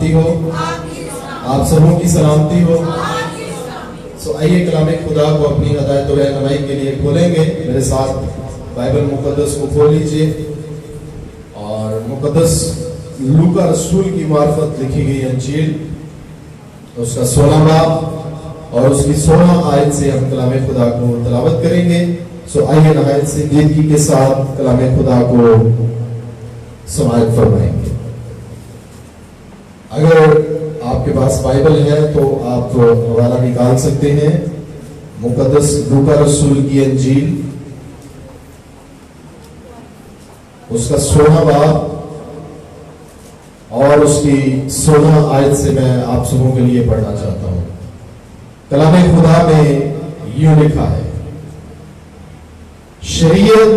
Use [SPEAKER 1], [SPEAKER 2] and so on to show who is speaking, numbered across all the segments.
[SPEAKER 1] सलामती हो, आप सबों की सलामती हो। सो आइए कलाम खुदा को अपनी हदायत और रहनुमाई के लिए खोलेंगे। मेरे साथ बाइबल मुकद्दस को खोल लीजिए और मुकद्दस लूका रसूल की मार्फत लिखी गई अंजील उसका 16 बाब और उसकी 16 आयत से हम कलाम खुदा को तलावत करेंगे। सो आइए नहायत संजीदगी के साथ कलाम खुदा को समाअत फरमाएंगे। अगर आपके पास बाइबल है तो आप हवाला निकाल सकते हैं। मुकद्दस लूका रसूल की अंजील उसका 16 बाब और उसकी 16 आयत से मैं आप सबों के लिए पढ़ना चाहता हूं। कलाम खुदा में यूं लिखा है, शरीयत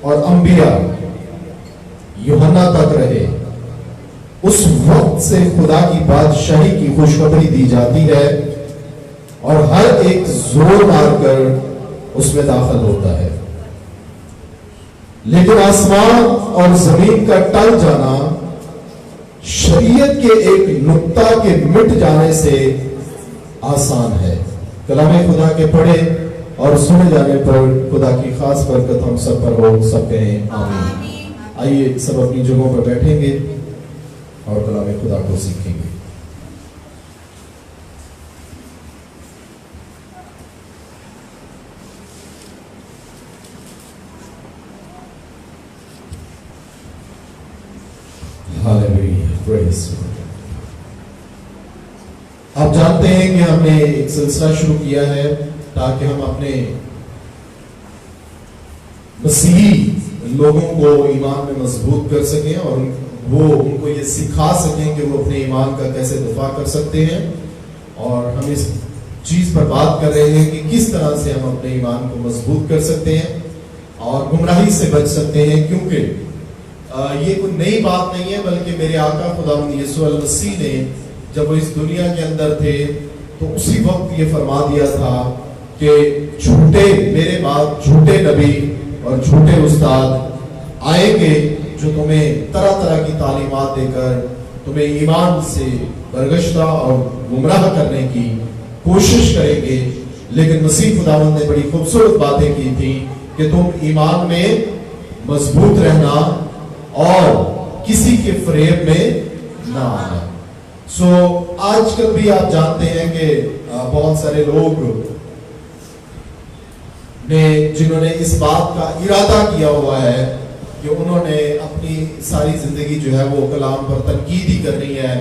[SPEAKER 1] और अंबिया यूहन्ना तक रहे, उस वक्त से खुदा की बादशाही की खुशखबरी दी जाती है और हर एक जोर मारकर उसमें दाखिल होता है। लेकिन आसमान और जमीन का टल जाना शरीयत के एक नुक्ता के मिट जाने से आसान है। कलाम खुदा के पढ़े और सुने जाने पर खुदा की खास बरकत हम सब पर हो। सब कहें आमीन। आइए सब अपनी जगहों पर बैठेंगे और कलाम खुदा को सीखेंगे। Hallelujah, praise. आप जानते हैं कि हमने एक सिलसिला शुरू किया है ताकि हम अपने मसीही लोगों को ईमान में मजबूत कर सकें और वो उनको ये सिखा सकें कि वो अपने ईमान का कैसे दफा कर सकते हैं। और हम इस चीज पर बात कर रहे हैं कि किस तरह से हम अपने ईमान को मजबूत कर सकते हैं और गुमराही से बच सकते हैं, क्योंकि ये कोई नई बात नहीं है, बल्कि मेरे आका खुदावंद यीशु अल मसीह ने जब वो इस दुनिया के अंदर थे तो उसी वक्त ये फरमा दिया था कि झूठे मेरे बाद झूठे नबी और झूठे उस्ताद आएंगे जो तुम्हें तरह तरह की तालीमात देकर तुम्हें ईमान से बरगश्ता और गुमराह करने की कोशिश करेंगे। लेकिन मसीह खुदावंद ने बड़ी खूबसूरत बातें की थी कि तुम ईमान में मजबूत रहना और किसी के फरेब में ना आना। सो आजकल भी आप जानते हैं कि बहुत सारे लोग ने जिन्होंने इस बात का इरादा किया हुआ है कि उन्होंने अपनी सारी जिंदगी जो है वो कलाम पर तनकीद ही करनी है,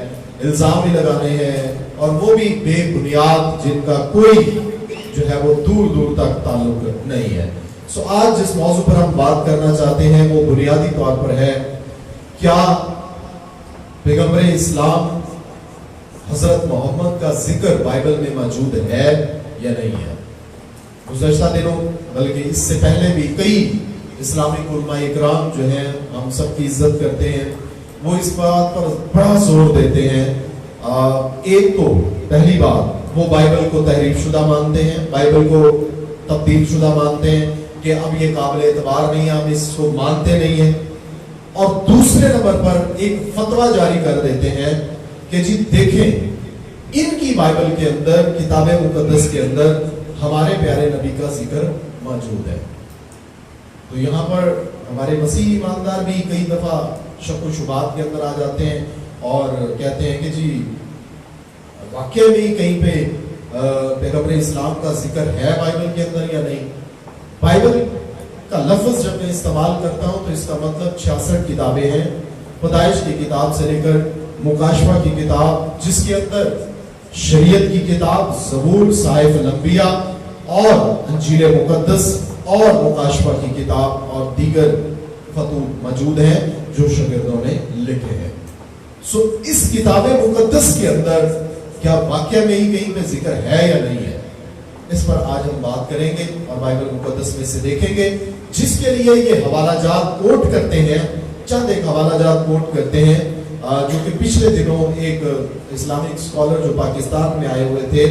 [SPEAKER 1] इल्जाम ही लगाने हैं, और वो भी बेबुनियाद जिनका कोई जो है वो दूर दूर तक ताल्लुक नहीं है। सो आज जिस मौजू पर हम बात करना चाहते हैं वो बुनियादी तौर पर है, क्या पैगंबर इस्लाम हजरत मोहम्मद का जिक्र बाइबल में मौजूद है या नहीं है। गुज़श्ता दिनों बल्कि इससे पहले भी कई इस्लामिक उलमा इकराम जो हैं, हम सबकी इज्जत करते हैं, वो इस बात पर बड़ा जोर देते हैं। एक तो पहली बात, वो बाइबल को तहरीफ शुदा मानते हैं, बाइबल को तब्दील शुदा मानते हैं कि अब ये काबिल एतबार नहीं है, हम इसको मानते नहीं है। और दूसरे नंबर पर एक फतवा जारी कर देते हैं कि जी देखें, इनकी बाइबल के अंदर, किताब मुकद्दस के अंदर हमारे प्यारे नबी का जिक्र मौजूद है। तो यहाँ पर हमारे मसीही ईमानदार भी कई दफा शक व शुबात के अंदर आ जाते हैं और कहते हैं कि जी वाकई में कहीं पे पैगंबर इस्लाम का जिक्र है बाइबल के अंदर या नहीं। बाइबल का लफ्ज जब मैं इस्तेमाल करता हूँ तो इसका मतलब 66 किताबें हैं, पैदाइश की किताब से लेकर मुकाशवा की किताब, जिसके अंदर शरीयत की किताब, ज़बूर, साहिफ अल-अंबिया और अंजील मुकद्दस और मुकाशवा की किताब और दीगर फतू मौजूद हैं जो शागिर्दों ने लिखे हैं। सो इस किताब मुकद्दस के अंदर क्या वाकई में ही कहीं पे जिक्र है या नहीं है, इस पर आज हम बात करेंगे और बाइबल मुकद्दस में से देखेंगे, जिसके लिए ये हवाला जात कोट करते हैं। चंद एक हवाला जात कोट करते हैं जो कि पिछले दिनों एक इस्लामिक स्कॉलर जो पाकिस्तान में आए हुए थे,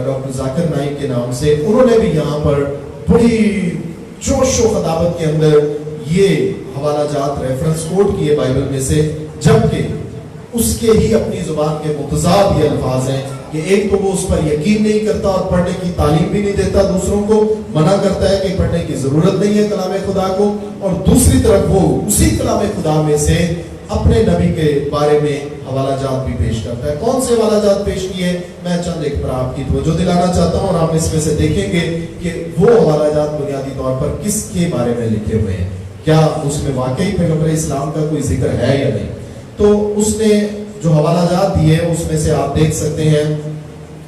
[SPEAKER 1] डॉक्टर जाकिर नाइक के नाम से, उन्होंने भी यहाँ पर बड़ी जोश व खताबत के अंदर ये हवाला जात रेफरेंस कोट किए बाइबल में से। जबकि اس کے ہی اپنی زبان کے متضاد یہ الفاظ ہیں کہ ایک تو وہ اس پر یقین نہیں کرتا اور پڑھنے کی تعلیم بھی نہیں دیتا دوسروں کو، منع کرتا ہے کہ پڑھنے کی ضرورت نہیں ہے کلام خدا کو، اور دوسری طرف وہ اسی کلام خدا میں سے اپنے نبی کے بارے میں حوالہ جات بھی پیش کرتا ہے۔ کون سے حوالہ جات پیش کیے؟ میں چند ایک پر آپ کی توجہ دلانا چاہتا ہوں، اور آپ اس میں سے دیکھیں گے کہ وہ حوالہ جات بنیادی طور پر کس کے بارے میں لکھے ہوئے ہیں، کیا اس میں واقعی پیغمبر اسلام کا کوئی ذکر ہے یا نہیں۔ تو اس نے جو حوالہ جات دیے اس میں سے آپ دیکھ سکتے ہیں،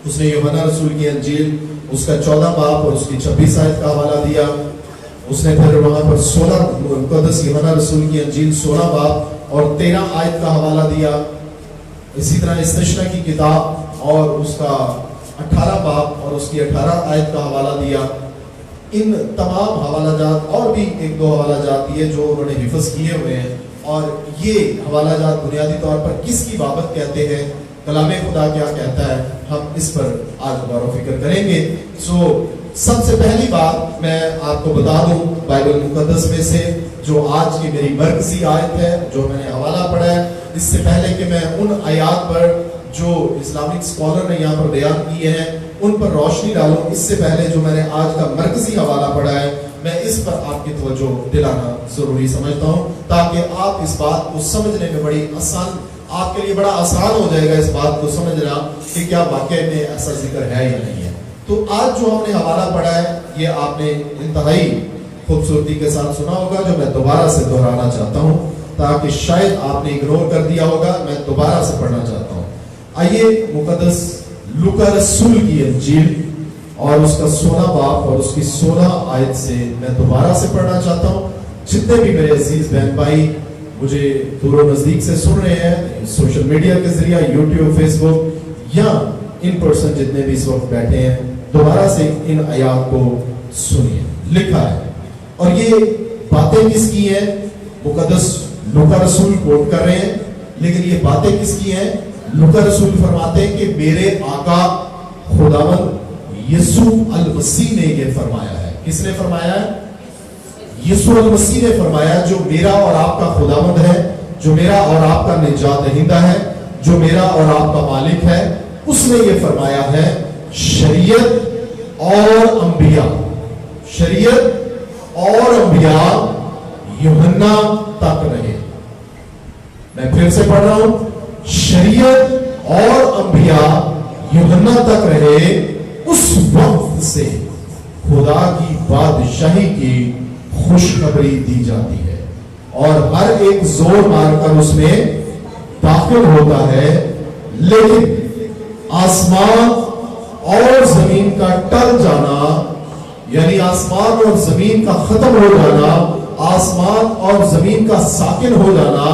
[SPEAKER 1] اس نے یوحنا رسول کی انجیل اس کا 14 باب اور اس کی 26 آیت کا حوالہ دیا۔ اس نے پھر وہاں پر 16 مقدس یوحنا رسول کی انجیل 16 باب اور 13 آیت کا حوالہ دیا۔ اسی طرح استشنا کی کتاب اور اس کا 18 باب اور اس کی 18 آیت کا حوالہ دیا۔ ان تمام حوالہ جات اور بھی ایک دو حوالہ جات دیے جو انہوں نے حفظ کیے ہوئے ہیں، اور یہ حوالہ جات بنیادی طور پر کس کی بابت کہتے ہیں، کلام خدا کیا کہتا ہے، ہم اس پر آج غور و فکر کریں گے۔ سب سے پہلی بات میں آپ کو بتا دوں بائبل مقدس میں سے جو آج کی میری مرکزی آیت ہے جو میں نے حوالہ پڑھا ہے، اس سے پہلے کہ میں ان آیات پر جو اسلامک اسکالر نے یہاں پر بیان کیے ہیں ان پر روشنی ڈالوں، اس سے پہلے جو میں نے آج کا مرکزی حوالہ پڑھا ہے میں اس پر آپ کی توجہ دلانا ضروری سمجھتا ہوں، تاکہ آپ اس بات کو سمجھنے میں بڑی آسان، آپ کے لیے بڑا آسان ہو جائے گا اس بات کو سمجھنا کہ کیا واقعی میں ایسا ذکر ہے یا نہیں ہے۔ تو آج جو ہم نے حوالہ پڑھا ہے یہ آپ نے انتہائی خوبصورتی کے ساتھ سنا ہوگا، جو میں دوبارہ سے دہرانا چاہتا ہوں تاکہ شاید آپ نے اگنور کر دیا ہوگا، میں دوبارہ سے پڑھنا چاہتا ہوں۔ آئیے مقدس لوکا رسول کی انجیل اور اس کا 16 باب اور اس کی 16 آیت سے میں دوبارہ سے پڑھنا چاہتا ہوں۔ جتنے بھی میرے عزیز بہن بھائی مجھے دور و نزدیک سے سن رہے ہیں سوشل میڈیا کے ذریعہ، یوٹیوب، فیس بک یا ان پرسن جتنے بھی اس وقت بیٹھے ہیں، دوبارہ سے ان آیات کو سنیے۔ لکھا ہے، اور یہ باتیں کس کی ہیں؟ مقدس لوکا رسول کوٹ کر رہے ہیں، لیکن یہ باتیں کس کی ہیں؟ لوکا رسول فرماتے ہیں کہ میرے آقا خداوند یسوع المسیح نے یہ فرمایا ہے۔ کس نے فرمایا ہے؟ یسوع المسیح نے فرمایا، جو میرا اور آپ کا خداوند ہے، جو میرا اور آپ کا نجات دہندہ ہے، جو میرا اور آپ کا مالک ہے، اس نے یہ فرمایا ہے شریعت اور انبیاء، شریعت اور انبیاء یوحنا تک رہے۔ میں پھر سے پڑھ رہا ہوں، شریعت اور انبیاء یوحنا تک رہے، اس وقت سے خدا کی بادشاہی کی خوشخبری دی جاتی ہے اور ہر ایک زور مار کر اس میں داخل ہوتا ہے، لیکن آسمان اور زمین کا ٹل جانا، یعنی آسمان اور زمین کا ختم ہو جانا، آسمان اور زمین کا ساکن ہو جانا،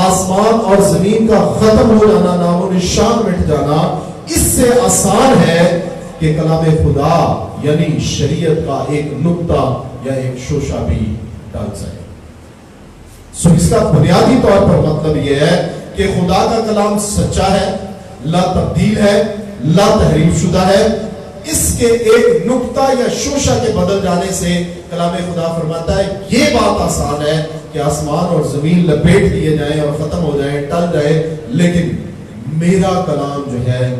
[SPEAKER 1] آسمان اور زمین کا ختم ہو جانا، نام و نشان مٹ جانا، اس سے آسان ہے کہ کلام خدا یعنی شریعت کا ایک نقطہ یا ایک شوشہ بھی ڈال جائے۔ سو اس کا بنیادی طور پر مطلب یہ ہے کہ خدا کا کلام سچا ہے، لا تبدیل ہے، لا تحریف شدہ ہے۔ اس کے ایک نقطہ یا شوشہ کے بدل جانے سے کلام خدا فرماتا ہے یہ بات آسان ہے کہ آسمان اور زمین لپیٹ دیے جائیں اور ختم ہو جائیں، ٹل جائے، لیکن میرا کلام جو ہے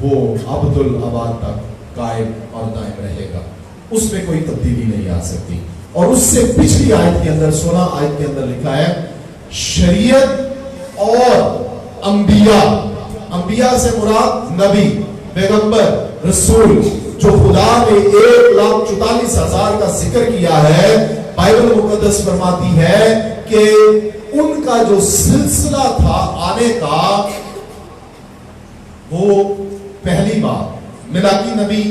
[SPEAKER 1] وہ ابدالآباد تک قائم اور دائم رہے گا، اس میں کوئی تبدیلی نہیں آ سکتی۔ اور اس سے پچھلی آیت کے اندر 16 آیت کے اندر لکھا ہے شریعت اور انبیاء، انبیاء سے مراد نبی، پیغمبر، رسول، جو خدا نے 1,44,000 کا ذکر کیا ہے، بائبل مقدس فرماتی ہے کہ ان کا جو سلسلہ تھا آنے کا، وہ پہلی بات ملاکی نبی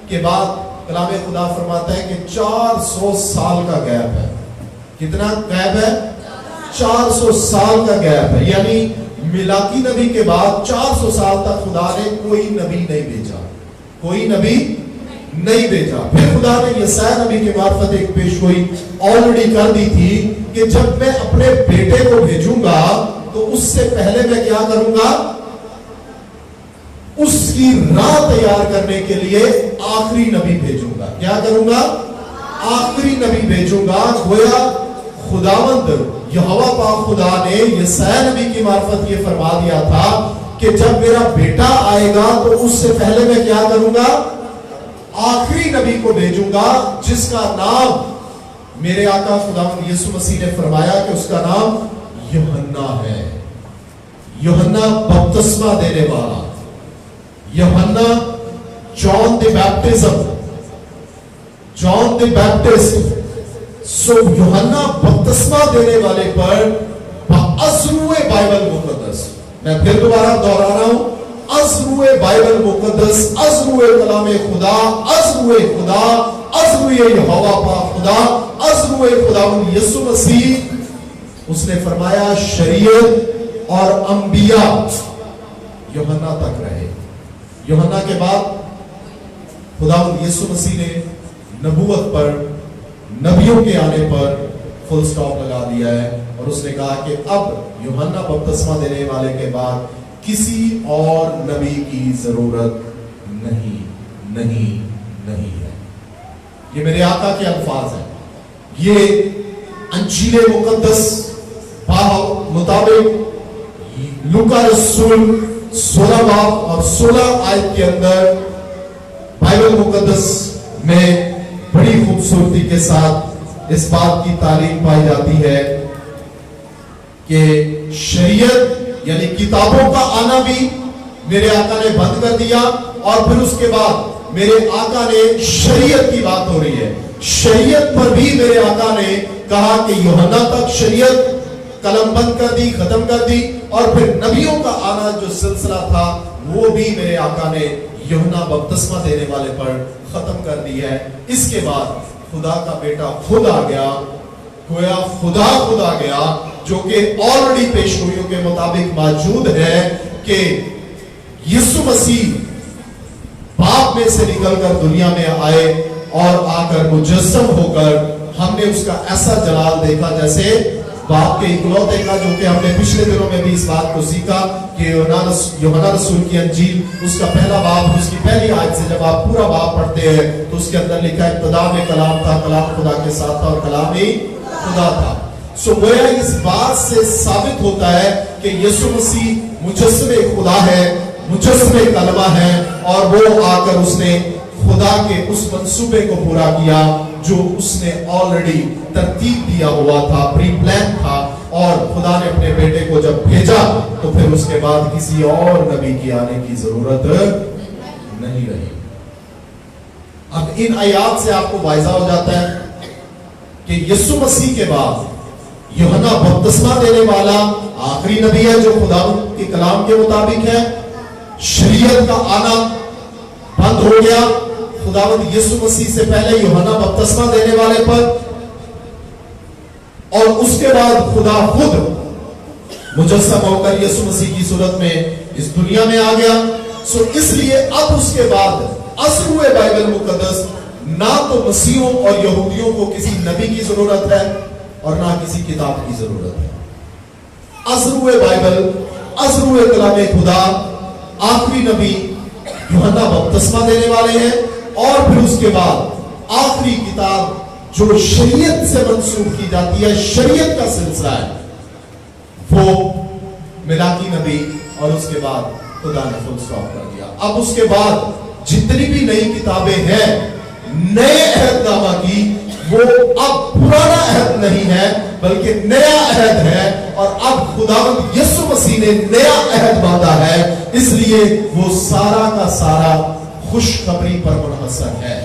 [SPEAKER 1] کے بعد کلام خدا فرماتا ہے کہ 400 سال کا گیپ ہے۔ کتنا گیپ ہے؟ 400 سال کا گیپ ہے، یعنی ملاکی نبی کے بعد 400 سال تک خدا نے کوئی نبی نہیں بھیجا، کوئی نبی نہیں بھیجا۔ پھر خدا نے یسایا نبی کے معرفت ایک پیشگوئی آلریڈی کر دی تھی کہ جب میں اپنے بیٹے کو بھیجوں گا تو اس سے پہلے میں کیا کروں گا؟ اس کی راہ تیار کرنے کے لیے آخری نبی بھیجوں گا۔ کیا کروں گا؟ آخری نبی بھیجوں گا۔ گویا خداوند यहोवा पाक खुदा ने यशायाह नबी की मार्फत ये फरमा दिया था कि जब मेरा बेटा आएगा तो उससे पहले मैं क्या करूंगा, आखिरी नबी को भेजूंगा जिसका नाम मेरे आका खुदावंद यीशु मसीह ने फरमाया कि उसका नाम यूहन्ना है। यूहन्ना बपतिस्मा देने वाला, यूहन्ना जॉन द बैप्टिस्ट। सो यूहन्ना बपतिस्मा देने वाले पर अज़रूए बाइबल मुकद्दस, मैं फिर दोबारा दोहरा रहा हूं, अज़रूए बाइबल मुकद्दस, अज़रूए कलामे खुदा, अज़रूए खुदा, अज़रूए यहोवा पाक खुदा, अज़रूए खुदावंद यीशु मसीह, उसने फरमाया शरीयत और अंबिया यूहन्ना तक रहे। यूहन्ना के बाद खुदावंद यीशु मसीह ने नबूवत पर, नबियों के आने पर फुल स्टॉप लगा दिया है और उसने कहा कि अब यूहन्ना बपतिस्मा देने वाले के बाद किसी और नबी की जरूरत नहीं है। ये मेरे आका के अल्फाज हैं। ये अंजील मुकद्दस मुताबिक लूका रसूल 16 बाब और 16 आयत के अंदर बाइबल मुकद्दस में बड़ी खूबसूरती के साथ इस बात की तालीम पाई जाती है कि शरीयत यानी किताबों का आना भी मेरे आका ने बंद कर दिया और फिर उसके बाद मेरे आका ने शरीयत की बात हो रही है। शरीयत पर भी मेरे आका ने कहा कि यूहन्ना तक शरीयत कलम बंद कर दी, खत्म कर दी और फिर नबियों का आना जो सिलसिला था वो भी मेरे आका ने यूहन्ना बपतिस्मा देने वाले पर खत्म कर दी है। इसके बाद खुदा का बेटा खुद आ गया, गोया खुदा खुद आ गया, जो कि ऑलरेडी पेशगोइयों के मुताबिक मौजूद है कि यीशु मसीह बाप में से निकलकर दुनिया में आए और आकर मुजस्सम होकर हमने उसका ऐसा जलाल देखा जैसे बाप के इकलौते का, जो कि हमने पिछले दिनों में भी इस बात को सीखा कि यूहन्ना रसूल की अंजील उसका पहला बाब, उसकी पहली आयत से जब आप पूरा बाब पढ़ते हैं तो उसके अंदर लिखा है इब्तिदा में कलाम था, कलाम खुदा के साथ था और कलाम ही खुदा था। सो गोया इस बात से साबित होता है कि यीशु मसीह मुजस्समे खुदा है, मुजस्समे कलमा है और वो आकर उसने खुदा के उस मंसूबे को पूरा किया जो उसने ऑलरेडी तरतीब दिया हुआ था, प्री प्लान था और खुदा ने अपने बेटे को जब भेजा तो फिर उसके बाद किसी और नबी की आने की जरूरत नहीं रही। अब इन आयात से आपको वायजा हो जाता है कि यीशु मसीह के बाद यूहन्ना बपतिस्मा देने वाला आखिरी नबी है जो खुदा के कलाम के मुताबिक है। शरीयत का आना बंद हो गया खुदावंद यीशु मसीह से पहले यूहन्ना बपतिस्मा देने वाले पर, और उसके बाद खुदा खुद मुजस्सम होकर यीशु मसीह की सूरत में इस दुनिया में आ गया। सो इसलिए अब उसके बाद अज़रूए बाइबल मुकद्दस, ना तो मसीहों और यहूदियों को किसी नबी की जरूरत है और ना किसी किताब की जरूरत है। अज़रूए बाइबल, अज़रूए कलामे खुदा, आखिरी नबी यूहन्ना बपतिस्मा देने वाले हैं और फिर उसके बाद आखिरी किताब जो शरीयत से मंसूब की जाती है, शरीयत का सिलसिला है, वो मिलाकी नबी और उसके बाद खुदा ने फुल स्टॉप कर दिया। अब उसके बाद जितनी भी नई किताबें हैं नए अहदनामा की, वो अब पुराना अहद नहीं है बल्कि नया अहद है और अब खुदावंद यीशु मसीह ने नया अहद बांधा है, इसलिए वो सारा का सारा खुशखबरी पर मुनहसर है।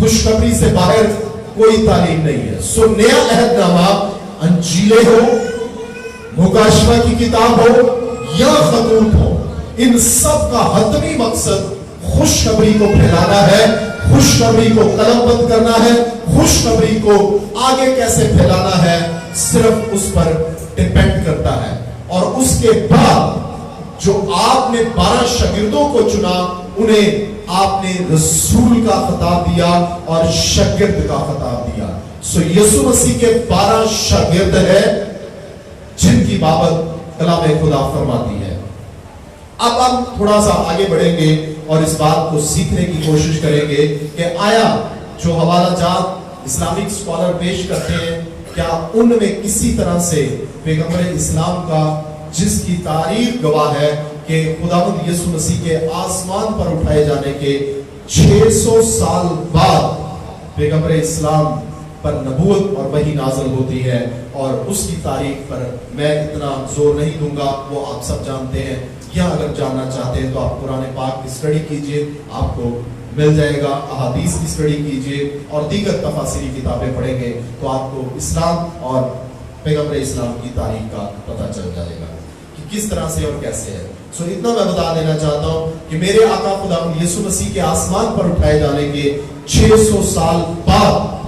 [SPEAKER 1] खुशखबरी से बाहर कोई तालीम नहीं है। सो नया अहदनामा अंजीलें हो, मुकाशवा की किताब हो या खतूत हो, इन सब का हतमी मकसद खुशखबरी को फैलाना है, खुशखबरी को कलमबंद करना है, खुशखबरी को आगे कैसे फैलाना है सिर्फ उस पर डिपेंड करता है। और उसके बाद जो आपने 12 शागिर्दों को चुना, उन्हें आपने रसूल का खिताब दिया और शागिर्द का खिताब दिया। सो यीशु मसीह के 12 शागिर्द है जिनकी बाबत कलाम खुदा फरमाती है। अब हम थोड़ा सा आगे बढ़ेंगे और इस बात को सीखने की कोशिश करेंगे कि आया जो हवाला जात इस्लामिक स्कॉलर पेश करते हैं क्या उनमें किसी तरह से पैगंबर इस्लाम का जिसकी तारीख गवाह है कि खुदावंद यीशु मसीह के आसमान पर उठाए जाने के 600 साल बाद पैगंबर इस्लाम पर नबूवत और वही नाज़िल होती है, और उसकी तारीख पर मैं इतना जोर नहीं दूंगा, वो आप सब जानते हैं। या अगर जानना चाहते हैं तो आप कुरान पाक की स्टडी कीजिए, आपको मिल जाएगा। अहादीस की स्टडी कीजिए और दीगर तफासिरी किताबें पढ़ेंगे तो आपको इस्लाम और पैगंबर इस्लाम की तारीख का पता चल जाएगा कि किस तरह से और कैसे है। सो इतना मैं बता देना चाहता हूँ कि मेरे आका खुदावंद यीशु मसीह के आसमान पर उठाए जाने के 600 साल बाद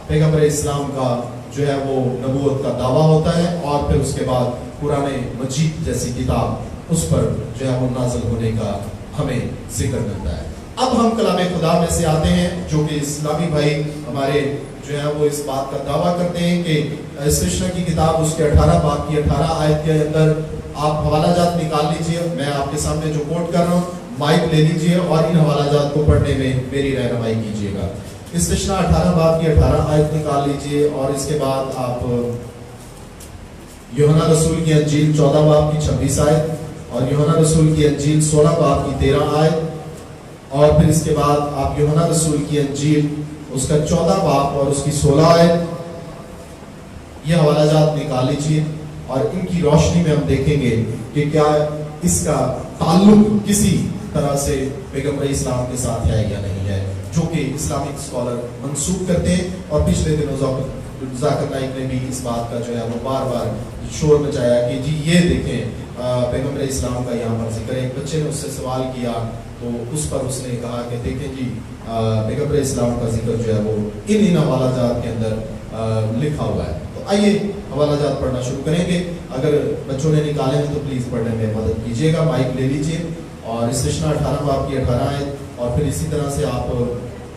[SPEAKER 1] पैगंबर इस्लाम का जो है वो नबूवत का दावा होता है, और फिर उसके बाद कुरान मजीद जैसी किताब उस पर जो है वो नाज़िल होने का हमें जिक्र मिलता है। अब हम कलाम खुदा में से आते हैं, जो कि इस्लामी भाई हमारे जो है वो इस बात का दावा करते हैं कि सृष्टि की किताब उसके 18 बाब की 18 आयत के अंदर आप हवाला जात निकाल लीजिए। मैं आपके सामने जो कोट कर रहा हूँ माइक ले लीजिए और इन हवाला जात को पढ़ने में मेरी रहनुमाई कीजिएगा। सृष्टि 18 बाब की 18 आयत निकाल लीजिए, और इसके बाद आप यूहन्ना रसूल की अंजील 14 बाब की 26 आयत, और यूहन्ना रसूल की अंजील 16 बाब की 13 आयत, और फिर इसके बाद आप यूहन्ना रसूल की अंजील उसका 14 बाब और उसकी 16 आयत, ये हवाला जात निकाल लीजिए, और इनकी रोशनी में हम देखेंगे कि क्या इसका ताल्लुक किसी तरह से पैगंबर इस्लाम के साथ है या नहीं है, जो कि इस्लामिक स्कॉलर मंसूब करते हैं। और पिछले दिनों जाकिर नाइक ने भी इस बात का जो है वो बार बार शोर मचाया कि जी ये देखें पैगंबर इस्लाम का यहाँ पर जिक्र है। एक बच्चे ने उससे सवाल किया तो उस पर उसने कहा कि देखें जी पैगंबर इस्लाम का जिक्र जो है वो इन हवाला जात के अंदर लिखा हुआ है। तो आइए हवाला जात पढ़ना शुरू करेंगे। अगर बच्चों ने निकाले हैं तो प्लीज़ पढ़ने में मदद कीजिएगा, माइक ले लीजिए। और सृष्टि 18 बाब की 18 आयत, और फिर इसी तरह से आप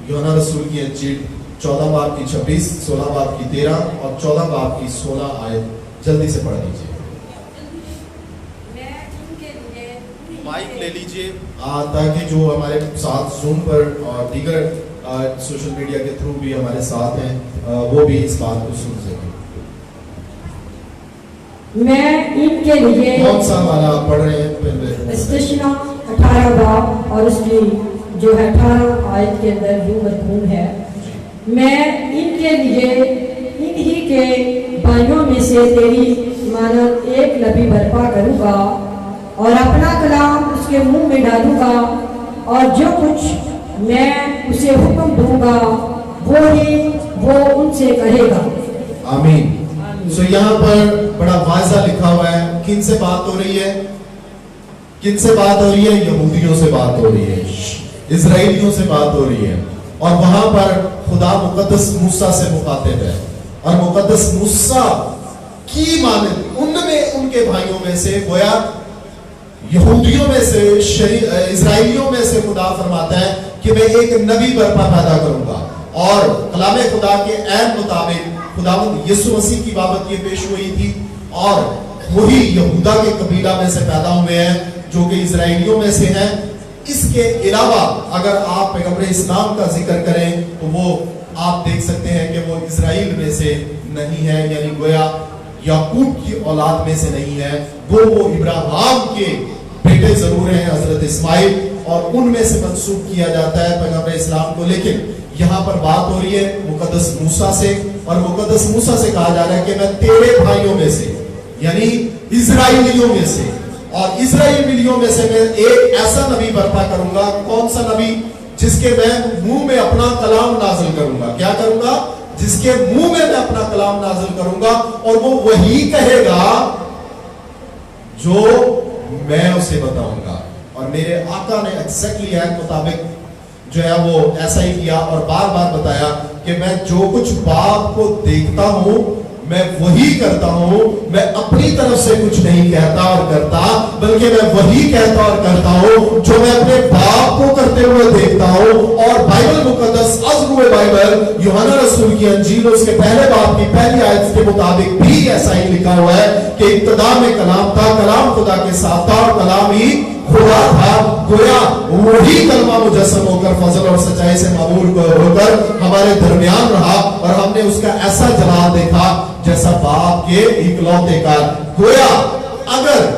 [SPEAKER 1] यूहन्ना रसूल की अंजील 14 बाब की 26, 16 बाब की 13 और 14 बाब की 16 आयत जल्दी से पढ़ लीजिए। माइक ले लीजिए ताकि जो हमारे साथ जूम पर और दीगर सोशल मीडिया के थ्रू भी हमारे साथ हैं वो भी इस बात को सुन सकें।
[SPEAKER 2] मैं इनके लिए
[SPEAKER 1] कौन सा वाला पढ़ रहे हैं?
[SPEAKER 2] सृष्टि 18 बाब और उसकी जो है 18 आयत के अंदर यूं मजमून है, मैं इनके लिए इन्हीं के भाइयों में से तेरी मानव एक नबी बर्पा करूँगा और अपना कलाम उसके मुंह में डालूंगा, और जो कुछ मैं उसे हुक्म दूंगा वो ही वो उनसे कहेगा।
[SPEAKER 1] आमीन। सो यहाँ पर बड़ा वाज़ा लिखा हुआ है। किन से बात हो रही है? किन से बात हो रही है? यहूदियों से बात हो रही है, इजराइलियों से बात हो रही है। और वहां पर खुदा मुकद्दस मूसा से मुखातिब है, और मुकद्दस मूसा की मानद उनमें उनके भाइयों में से गोया यहूदियों में से इजराइलियों में से खुदा फरमाता है कि मैं एक नबी बर्पा पैदा करूंगा। और कलाम खुदा के ऐन मुताबिक खुदावंद यीशु मसीह की बाबत ये पेश हुई थी, और वही यहूदा के कबीला में से पैदा हुए हैं जो कि इजराइलियों में से हैं। इसके अलावा अगर आप पैगंबर इस्लाम का जिक्र करें तो वो आप देख सकते हैं कि वो इजराइल में से नहीं है, यानी गोया याकूब की औलाद में से नहीं है। वो इब्राहिम के बेटे जरूर हैं, हजरत इस्माइल, और उनमें से मंसूब किया जाता है पैगंबर इस्लाम को। लेकिन यहाँ पर बात हो रही है मुकद्दस मूसा से, और मुकद्दस मूसा से कहा जा रहा है कि मैं तेरे भाइयों में से यानी इजराइलियों में से, और इजराइलियों में से मैं एक ऐसा नबी बर्पा करूंगा। कौन सा नबी? जिसके मैं मुंह में अपना कलाम नाजिल करूंगा। क्या करूंगा? जिसके मुंह में मैं अपना कलाम नाजिल करूंगा, और वो वही कहेगा जो मैं उसे बताऊंगा। और मेरे आका ने एग्जैक्टली ऐन मुताबिक जो है वो ऐसा ही किया, और बार बार बताया कि मैं जो कुछ बाप को देखता हूं मैं वही करता हूं। मैं अपनी तरफ से कुछ नहीं कहता और करता, बल्कि मैं वही कहता और करता हूं जो मैं अपने बाप को करते हुए देखता हूं। और बाइबल मुकद्दस अज़्रुए बाइबल यूहन्ना रसूल की अंजील उसके पहले बाब की पहली आयत के मुताबिक भी ऐसा ही लिखा हुआ है कि इब्तिदा में कलाम था, कलाम खुदा के साथ था, और कलाम ही खुदा था। गोया वही कलमा मुजस्सम होकर फजल और सच्चाई से मामूर होकर ہمارے درمیان رہا اور ہم نے اس کا ایسا جلال دیکھا جیسا باپ کے اکلوتے کا. گویا اگر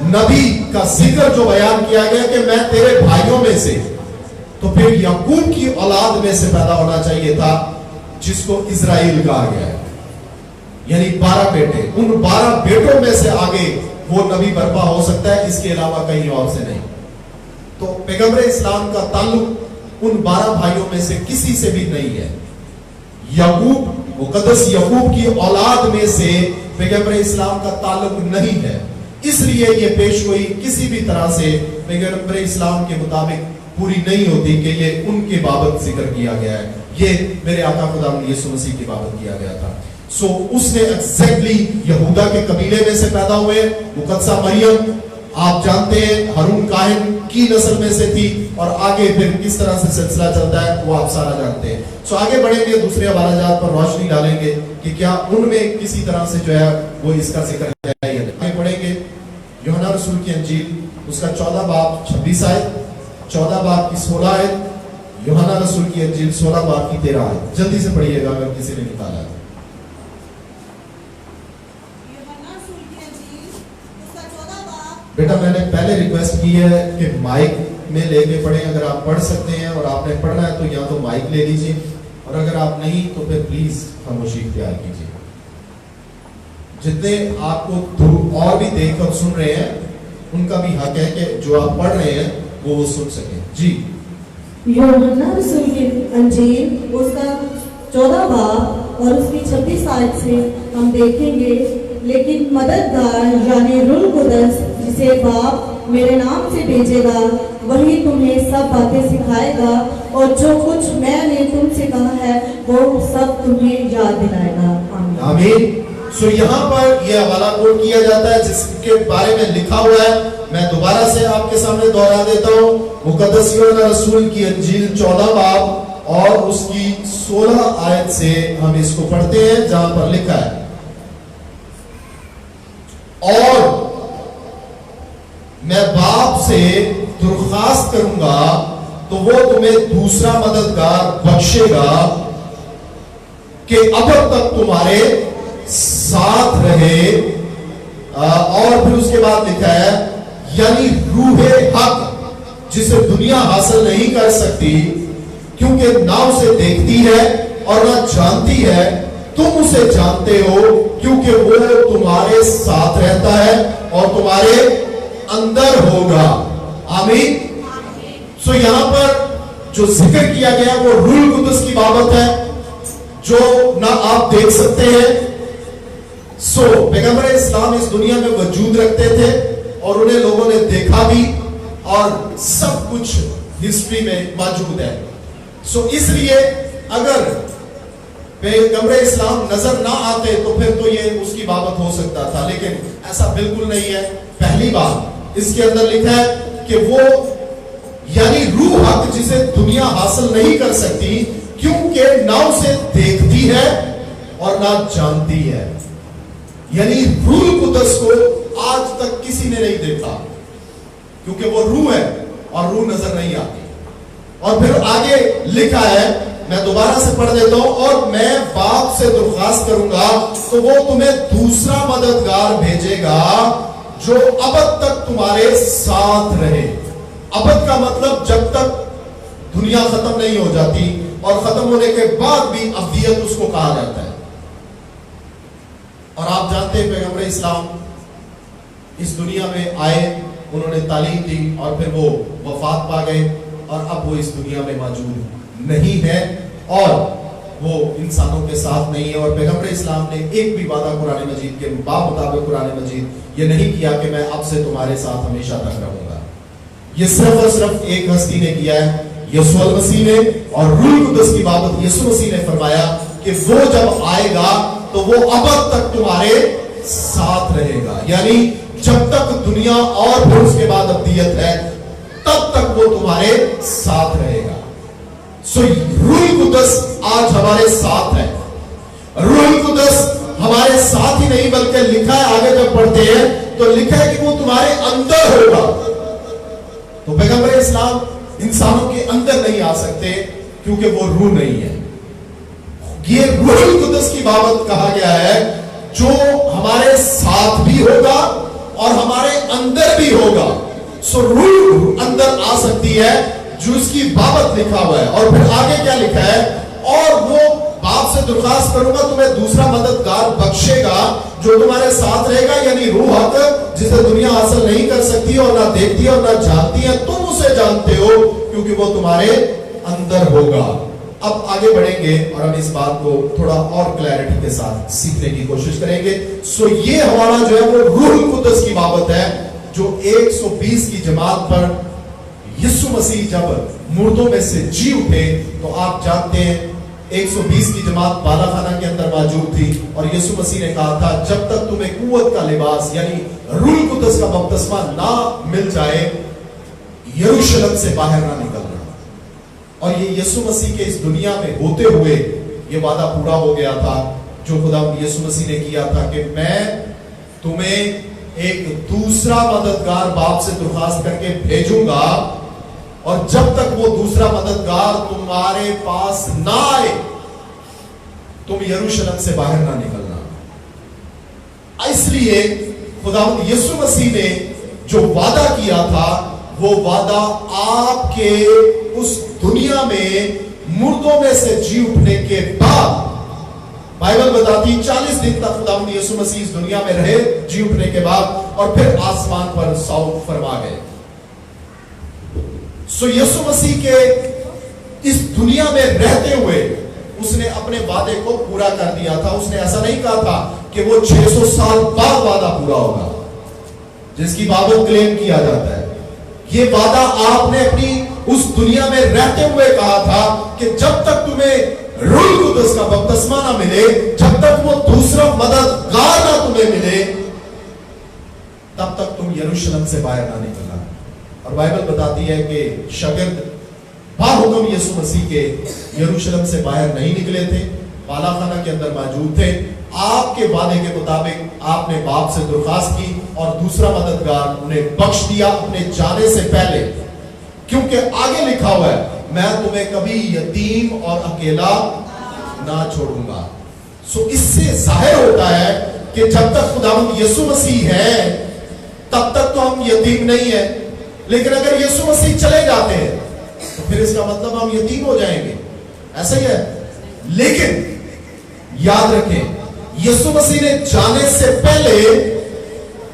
[SPEAKER 1] نبی کا ذکر جو بیان کیا گیا کہ میں تیرے بھائیوں میں سے, تو پھر یعقوب کی اولاد میں سے پیدا ہونا چاہیے تھا جس کو اسرائیل کہا گیا ہے, یعنی 12 بیٹے. ان 12 بیٹوں میں سے آگے وہ نبی برپا ہو سکتا ہے, اس کے علاوہ کہیں اور سے نہیں. تو پیغمبر اسلام کا تعلق ان 12 بھائیوں میں سے کسی سے بھی نہیں ہے. یعقوب, مقدس یعقوب کی اولاد میں سے پیغمبر اسلام کا تعلق نہیں ہے. اس لیے یہ پیشگوئی کسی بھی طرح سے پیغمبر اسلام کے مطابق پوری نہیں ہوتی کہ یہ ان کے بابت ذکر کیا گیا ہے. یہ میرے آقا خداوند یسوع مسیح کی بابت کیا گیا تھا. سو اس نے ایگزیکٹلی یہودا کے قبیلے میں سے پیدا ہوئے. مقدسہ مریم آپ جانتے ہیں ہارون کاہن کی نسل میں سے تھی, اور آگے پھر کس طرح سے سلسلہ چلتا ہے وہ آپ سارا جانتے ہیں. سو آگے بڑھیں گے, دوسرے حوالہ جات پر روشنی ڈالیں گے کہ کیا ان میں کسی طرح سے جو ہے وہ اس کا ذکر ہے. آگے بڑھیں گے یوحنا رسول کی انجیل اس کا 14 باب 26 آیت, 14 باب کی 16 آیت. یوحنا رسول کی انجیل 16 باب کی 13 آیت. جلدی سے پڑھیے گا اگر کسی نے نکالا ہے. بیٹا میں نے پہلے ریکویسٹ کی ہے کہ مائک میں لے کے پڑھیں. اگر آپ پڑھ سکتے ہیں اور آپ نے پڑھنا ہے تو یا تو مائک لے لیجئے, اور اگر آپ نہیں تو پھر پلیز خاموشی اختیار کیجئے. جتنے آپ کو اور بھی دیکھ کر سن رہے ہیں ان کا بھی حق ہے کہ جو آپ پڑھ رہے ہیں وہ سن سکیں. جی
[SPEAKER 3] یوحنا رسول کی انجیل اس کا 14 باب اور اس کی 26 آیت سے ہم دیکھیں گے, لیکن مددگار یعنی روح القدس جسے باپ میرے نام سے بھیجے گا وہی تمہیں سب باتیں سکھائے گا, اور جو کچھ میں نے تم سے کہا ہے وہ سب تمہیں یاد دلائے گا.
[SPEAKER 1] آمین. سو یہاں پر یہ حوالہ کوٹ کیا جاتا ہے جس کے بارے میں لکھا ہوا ہے. میں دوبارہ سے آپ کے سامنے دوہرا دیتا ہوں. مقدس یوحنا رسول کی انجیل 14 باب اور اس کی 16 آیت سے ہم اس کو پڑھتے ہیں جہاں پر لکھا ہے, اور میں باپ سے درخواست کروں گا تو وہ تمہیں دوسرا مددگار بخشے گا کہ اب تک تمہارے ساتھ رہے. اور پھر اس کے بعد لکھا ہے یعنی روح حق جسے دنیا حاصل نہیں کر سکتی کیونکہ نہ اسے دیکھتی ہے اور نہ جانتی ہے, تم اسے جانتے ہو کیونکہ وہ تمہارے ساتھ رہتا ہے اور تمہارے اندر ہوگا. آمین. سو یہاں پر جو ذکر کیا گیا وہ روح القدس کی بابت ہے جو نہ آپ دیکھ سکتے ہیں. سو پیغمبر اسلام اس دنیا میں وجود رکھتے تھے اور انہیں لوگوں نے دیکھا بھی, اور سب کچھ ہسٹری میں موجود ہے. سو اس لیے اگر پیغمبر اسلام نظر نہ آتے تو پھر تو یہ اس کی بابت ہو سکتا تھا, لیکن ایسا بالکل نہیں ہے. پہلی بات اس کے اندر لکھا ہے کہ وہ یعنی روح حق جسے دنیا حاصل نہیں کر سکتی کیونکہ نہ اسے دیکھتی ہے اور نہ جانتی ہے. یعنی روح القدس کو آج تک کسی نے نہیں دیکھا کیونکہ وہ روح ہے اور روح نظر نہیں آتی. اور پھر آگے لکھا ہے, میں دوبارہ سے پڑھ دیتا ہوں, اور میں باپ سے درخواست کروں گا تو وہ تمہیں دوسرا مددگار بھیجے گا جو ابد تک تمہارے ساتھ رہے. ابد کا مطلب جب تک دنیا ختم نہیں ہو جاتی, اور ختم ہونے کے بعد بھی ابدیت اس کو کہا جاتا ہے. اور آپ جانتے ہیں پیغمبر اسلام اس دنیا میں آئے, انہوں نے تعلیم دی اور پھر وہ وفات پا گئے, اور اب وہ اس دنیا میں موجود نہیں ہے اور وہ انسانوں کے ساتھ نہیں ہے. اور پیغمبر اسلام نے ایک بھی وعدہ قرآن مجید کے مطابق قرآن مجید یہ نہیں کیا کہ میں اب سے تمہارے ساتھ ہمیشہ تک رہوں گا. یہ صرف اور صرف ایک ہستی نے کیا ہے, یسوع المسیح نے. اور روح القدس کی بابت یسوع مسیح نے فرمایا کہ وہ جب آئے گا تو وہ ابد تک تمہارے ساتھ رہے گا. یعنی جب تک دنیا اور پھر اس کے بعد ابدیت ہے تب تک وہ تمہارے ساتھ رہے گا. سو روح القدس آج ہمارے ساتھ ہے. روح القدس ہمارے ساتھ ہی نہیں بلکہ لکھا ہے, آگے جب پڑھتے ہیں تو لکھا ہے کہ وہ تمہارے اندر ہوگا. تو پیغمبر اسلام انسانوں کے اندر نہیں آ سکتے کیونکہ وہ روح نہیں ہے. یہ روح القدس کی بابت کہا گیا ہے جو ہمارے ساتھ بھی ہوگا اور ہمارے اندر بھی ہوگا. سو روح اندر آ سکتی ہے جو اس کی بابت لکھا ہوا ہے. اور پھر آگے کیا لکھا ہے؟ اور وہ باپ سے درخواست کروں گا تمہیں دوسرا مددگار بخشے گا جو تمہارے ساتھ رہے گا، یعنی روح حق جسے دنیا حاصل نہیں کر سکتی اور نہ دیکھتی ہے اور نہ جانتی ہے، تم اسے جانتے ہو کیونکہ وہ تمہارے اندر ہوگا. اب آگے بڑھیں گے اور ہم اس بات کو تھوڑا اور کلیئرٹی کے ساتھ سیکھنے کی کوشش کریں گے. سو یہ حوالہ جو ہے وہ روح القدس کی بابت ہے جو 120 کی جماعت پر یسوع مسیح جب مردوں میں سے جی اٹھے تو آپ جانتے ہیں 120 کی جماعت بالا خانہ کے اندر موجود تھی اور یسوع مسیح نے کہا تھا جب تک تمہیں قوت کا لباس یعنی روح القدس کا بپتسمہ نہ مل جائے یروشلم سے باہر نہ نکلنا. اور یہ یسوع مسیح کے اس دنیا میں ہوتے ہوئے یہ وعدہ پورا ہو گیا تھا جو خدا یسوع مسیح نے کیا تھا کہ میں تمہیں ایک دوسرا مددگار باپ سے درخواست کر کے بھیجوں گا اور جب تک وہ دوسرا مددگار تمہارے پاس نہ آئے تم یروشلم سے باہر نہ نکلنا. اس لیے خداوند یسوع مسیح نے جو وعدہ کیا تھا وہ وعدہ آپ کے اس دنیا میں مردوں میں سے جی اٹھنے کے بعد بائبل بتاتی 40 دن تک خداوند یسوع مسیح اس دنیا میں رہے جی اٹھنے کے بعد اور پھر آسمان پر صعود فرما گئے. سو یسوع مسیح کے اس دنیا میں رہتے ہوئے اس نے اپنے وعدے کو پورا کر دیا تھا. اس نے ایسا نہیں کہا تھا کہ وہ 600 سال بعد وعدہ پورا ہوگا جس کی بابت کلیم کیا جاتا ہے. یہ وعدہ آپ نے اپنی اس دنیا میں رہتے ہوئے کہا تھا کہ جب تک تمہیں روح القدس کا بپتسمہ نہ ملے، جب تک وہ دوسرا مددگار نہ تمہیں ملے، تب تک تم یروشلم سے باہر نہ نکلنا. اور بائبل بتاتی ہے کہ شاگرد باحکم یسوع مسیح کے یروشلم سے باہر نہیں نکلے تھے، بالا خانہ کے اندر موجود تھے. آپ کے وعدے کے مطابق آپ نے باپ سے درخواست کی اور دوسرا مددگار انہیں بخش دیا اپنے جانے سے پہلے، کیونکہ آگے لکھا ہوا ہے میں تمہیں کبھی یتیم اور اکیلا نہ چھوڑوں گا. سو اس سے ظاہر ہوتا ہے کہ جب تک خداوند یسوع مسیح ہے تب تک تو ہم یتیم نہیں ہیں، لیکن اگر یسوع مسیح چلے جاتے ہیں تو پھر اس کا مطلب ہم یتیم ہو جائیں گے. ایسا ہی ہے. لیکن یاد رکھیں یسوع مسیح نے جانے سے پہلے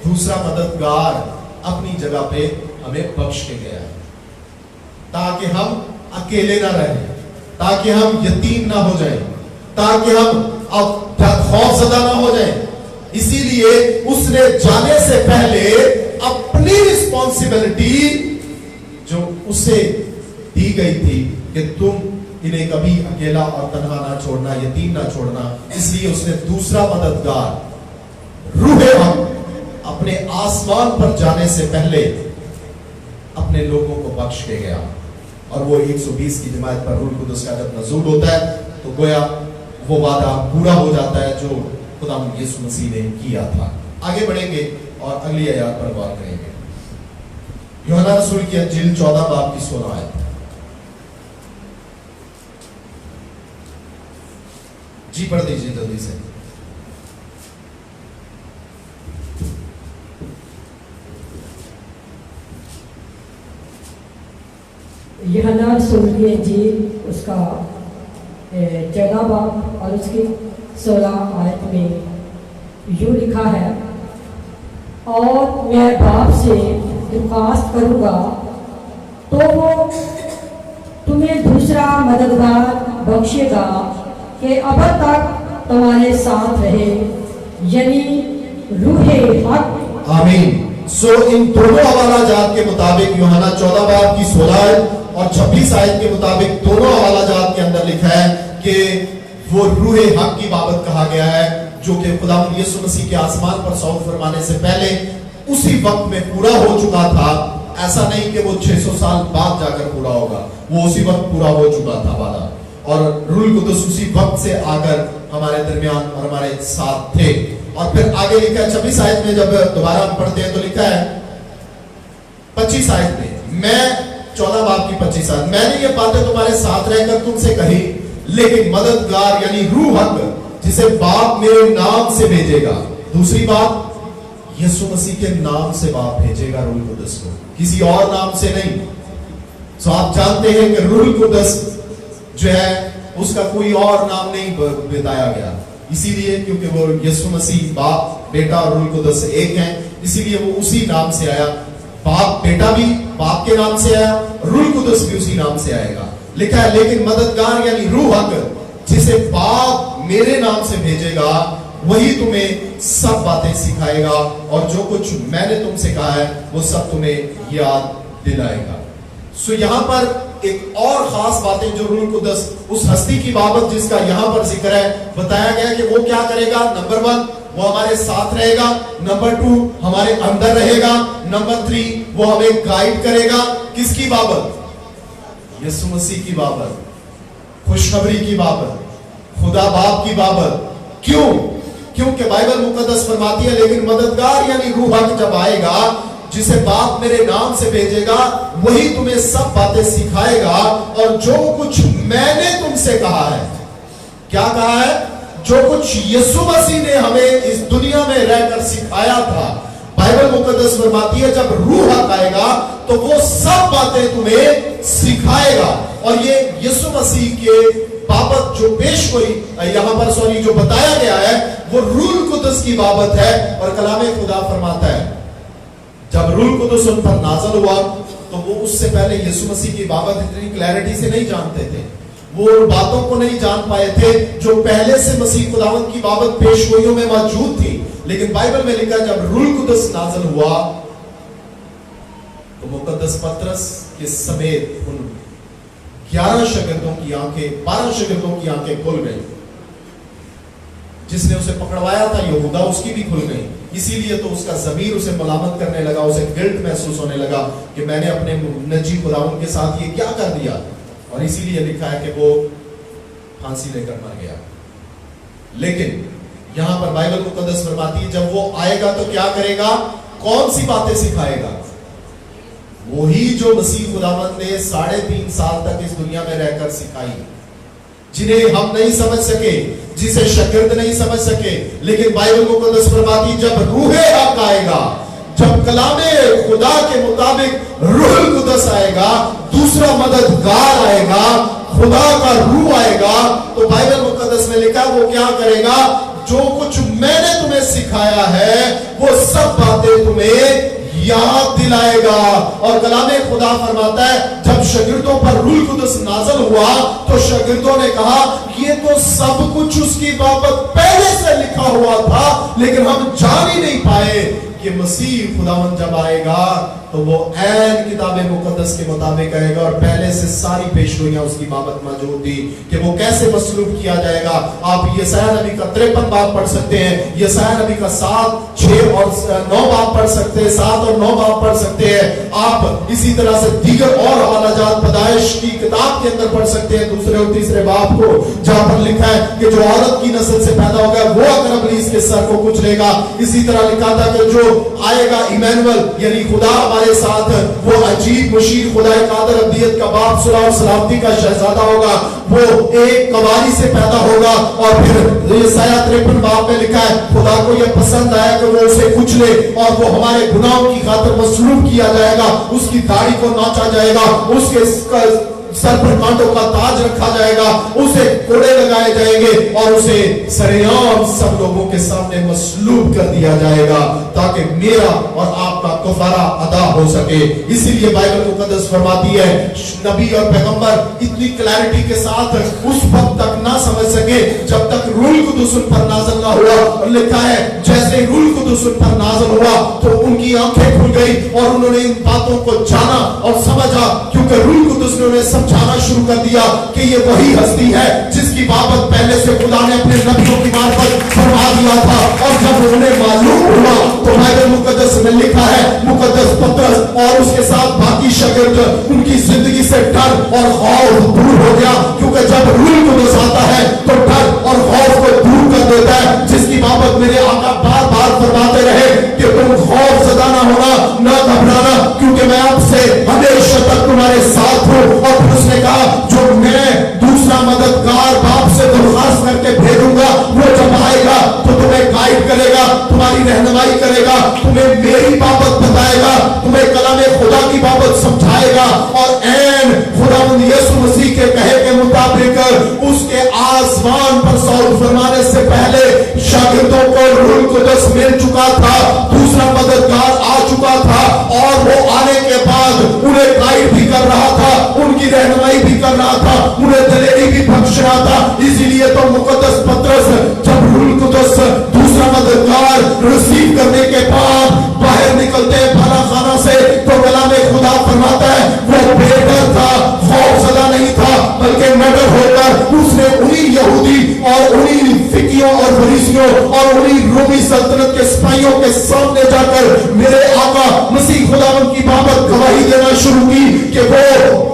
[SPEAKER 1] دوسرا مددگار اپنی جگہ پہ ہمیں بخش کے گیا تاکہ ہم اکیلے نہ رہیں، تاکہ ہم یتیم نہ ہو جائیں، تاکہ ہم اب خوف زدہ نہ ہو جائیں. اسی لیے اس نے جانے سے پہلے اپنی رسپانسبلٹی جو اسے دی گئی تھی کہ تم انہیں کبھی اکیلا اور تنہا نہ چھوڑنا، یتیم نہ چھوڑنا، اس لیے اس نے دوسرا مددگار روح حق اپنے آسمان پر جانے سے پہلے اپنے لوگوں کو بخش کے گیا. اور وہ 120 کی جماعت پر روح القدس کا جب نزول ہوتا ہے تو گویا وہ وعدہ پورا ہو جاتا ہے جو خداوند یسوع مسیح نے کیا تھا. آگے بڑھیں گے اور اگلی آیات پر غور کریں گے. یوحنا رسول کی انجیل 14 باب کی 16 آیت. جی پڑھ دیجیے جلدی سے.
[SPEAKER 2] یوحنا رسول کی انجیل اس کا 14 باب اور اس کی 16 آیت میں یوں لکھا ہے اور میں باپ سے درخواست کروں گا تو وہ تمہیں دوسرا مددگار بخشے گا کہ اب تک تمہارے ساتھ رہے، یعنی روح حق.
[SPEAKER 1] آمین. سو ان دونوں حوالہ جات کے مطابق یوحنا 14 باب کی 16 آیت اور 26 آیت کے مطابق دونوں حوالہ جات کے اندر لکھا ہے کہ وہ روح حق کی بابت کہا گیا ہے جو کہ خداوند یسوع مسیح کے آسمان پر صعود فرمانے سے پہلے اسی وقت میں پورا ہو چکا تھا. ایسا نہیں کہ وہ 600 سال بعد جا کر پورا ہوگا، وہ اسی وقت پورا ہو چکا تھا وعدہ. اور روح القدس اسی وقت سے آ کر ہمارے درمیان اور ہمارے ساتھ تھے. اور پھر آگے لکھا ہے 26 آیت میں جب دوبارہ ہم پڑھتے ہیں تو لکھا ہے 25 آیت میں، میں 14 باب کی 25 آیت، میں نے یہ باتیں تمہارے ساتھ رہ کر تم سے کہی लेकिन मददगार यानी रूह हक जिसे बाप मेरे नाम से भेजेगा। दूसरी बात, यीशु मसीह के नाम से बाप भेजेगा रूह कुदस को, किसी और नाम से नहीं। तो आप जानते हैं कि रूह कुदस जो है उसका कोई और नाम नहीं बताया गया, इसीलिए क्योंकि वो यीशु मसीह बाप बेटा और रूह कुदस एक हैं, इसीलिए वो उसी नाम से आया। बाप बेटा भी बाप के नाम से आया, रूह कुदस भी उसी नाम से आएगा। लिखा है लेकिन मददगार यानी रूह हक जिसे बाप मेरे नाम से भेजेगा वही तुम्हें सब बातें सिखाएगा और जो कुछ मैंने तुमसे कहा है वो सब तुम्हें याद दिलाएगा। सो यहाँ पर एक और खास बातें जो रूह कुदस उस हस्ती की बाबत जिसका यहाँ पर जिक्र है बताया गया कि वो क्या करेगा। नंबर 1 वो हमारे साथ रहेगा, नंबर 2 हमारे अंदर रहेगा, नंबर 3 वो हमें गाइड करेगा। किसकी बाबत? यीशु मसीह की बाबत, खुशखबरी की बाबत, खुदा बाप की बाबत। क्यों? क्योंकि बाइबल मुकद्दस फरमाती है लेकिन मददगार यानी रूह हक जब आएगा जिसे बाप मेरे नाम से भेजेगा वही तुम्हें सब बातें सिखाएगा और जो कुछ मैंने तुमसे कहा है। क्या कहा है? जो कुछ यीशु मसीह ने हमें इस दुनिया में रहकर सिखाया था। बाइबल मुकद्दस फरमाती है जब रूह हक आएगा तो वो सब बातें तुम्हें सिखाएगा। और ये यीशु मसीह के बाबत जो पेश हुई यहां पर जो बताया गया है वो रूह कुदस की बाबत है। और कलामे खुदा फरमाता है जब रूह कुदस उन पर नाज़िल हुआ तो वो उससे पहले यीशु मसीह की बाबत इतनी क्लैरिटी से नहीं जानते थे, वो उन बातों को नहीं जान पाए थे जो पहले से मसीह खुदावंद की बाबत पेशगोइयों में मौजूद थी। लेकिन बाइबल में लिखा जब रूह कुदस नाज़िल हुआ तो मुकद्दस पतरस के समेत उन 11 शागिर्दों की आंखें 12 शागिर्दों की आंखें खुल गई। जिसने उसे पकड़वाया था यहूदा उसकी भी खुल गई। इसीलिए तो उसका ज़मीर उसे मलामत करने लगा, उसे गिल्ट महसूस होने लगा कि मैंने अपने नजी खुदावंद के साथ ये क्या कर दिया। और इसीलिए लिखा है कि वो फांसी लेकर मर गया। लेकिन यहां पर बाइबल मुकद्दस फरमाती है जब वो आएगा तो क्या करेगा? कौन सी बातें सिखाएगा? वही जो मसीह खुदावंद ने 3.5 साल तक इस दुनिया में रहकर सिखाई, जिन्हें हम नहीं समझ सके, जिसे शागिर्द नहीं समझ सके। लेकिन बाइबल मुकद्दस फरमाती जब रूह हक आएगा, जब कलामे खुदा के मुताबिक रूह कुदस आएगा, दूसरा मददगार आएगा, खुदा का रूह आएगा, तो बाइबल मुकद्दस में लिखा वो क्या करेगा? जो कुछ मैंने तुम्हें सिखाया है वो सब बातें तुम्हें याद दिलाएगा। और कलामे खुदा फरमाता है जब शागिर्दों पर रूह कुदस नाज़िल हुआ तो शागिर्दों ने कहा ये तो सब कुछ उसकी बाबत पहले से लिखा हुआ था लेकिन हम जान ही नहीं पाए कि मसीह खुदावंद जब आएगा तो वो ऐन किताबे मुकद्दस के मुताबिक आएगा। और पहले से सारी पेशगोइयां उसकी बाबत मौजूद थी कि वो कैसे मसलूब किया जाएगा। आप यशायाह नबी का 53 बाब पढ़ सकते हैं, यशायाह नबी का 7, 6 और 9 बाब पढ़ सकते हैं, 7 और 9 बाब पढ़ सकते हैं। आप इसी तरह से दीगर और हवालाजात पैदाइश की किताब के अंदर पढ़ सकते हैं 2 और 3 बाब को, जहां पर लिखा है कि जो औरत की नस्ल से पैदा होगा वो अगर इब्लीस के सर को कुचलेगा। इसी तरह लिखा था कि जो आएगा इमैनुअल यानी खुदा हमारे साथ, वो अजीब मुशीर खुदा कादर अब्दियत का बाप सुलह और सलामती का शहजादा होगा। वो एक कवारी से पैदा होगा। और फिर यशायाह 53 बाब में लिखा है खुदा को यह पसंद आया कि वो उसे कुचले और वो हमारे गुनाहों की खातिर मसलूब किया जाएगा, उसकी दाढ़ी को नोचा जाएगा, उसके सर पर कांटों का ताज रखा जाएगा, उसे कोड़े लगाए जाएंगे और उसे सरेआम सब लोगों के सामने मसलूब कर दिया जाएगा ताकि मेरा और आपका कफारा अदा हो सके। इसीलिए बाइबल मुकद्दस फरमाती है नबी और पैगंबर इतनी क्लैरिटी के साथ उस वक्त तक ना समझ सके जब तक रूह कुदस उन पर नाज़िल ना हुआ। और लिखा है जैसे रूह कुदस उन पर नाज़िल हुआ तो उनकी आंखें खुल गई और उन्होंने इन बातों को जाना और समझा, क्योंकि रूह कुदस ने उन्हें समझाना शुरू कर दिया कि ये वही हस्ती है जिसकी बाबत पहले से खुदा ने अपने नबियों की मार्फत फरमा दिया था। और जब उन्हें मालूम हुआ तो बाइबल मुकद्दस में लिखा है मुकद्दस पतरस और उसके साथ बाकी शागिर्द उनकी जिंदगी से डर और खौफ दूर हो गया, क्योंकि जब रूह कुदस आता है तो डर और खौफ को दूर कर देता है, जिसकी बाबत मेरे आका बार बार फरमाते रहे कि तुम खौफ ज़दा ना होना, ना घबराना, क्योंकि मैं आपसे हमेशा तक तुम्हारे साथ हूं। और फिर उसने कहा जो मैं दूसरा मददगार गया और ऐन खुदावंद यीशु मसीह के कहे के मुताबिक उसके आसमान पर सौर फरमाने से पहले शागिर्दों को रूह कुदस मिल चुका था, दूसरा मददगार आ चुका था और वो आने के बाद उन्हें गाइड भी कर रहा था, उनकी रहनुमाई भी कर रहा था, उन्हें दिलेरी भी बख्श रहा था। इसीलिए तो मुकद्दस पतरस जब रूह कुदस दूसरा मददगार रिसीव करने के बाद बाहर निकलते हैं भला खाना से, तो कलाम खुदा फरमाता है वो बेडर था, खौफजदा नहीं था, बल्कि नडर होकर उसने उन्हीं यहूदी और उन्हीं फिकियों और फरीसियों और उन्हीं रोमी सल्तनत के सिपाहियों के सामने जाकर मेरे आका मसीह खुदावंद की बाबत गवाही देना शुरू की कि वो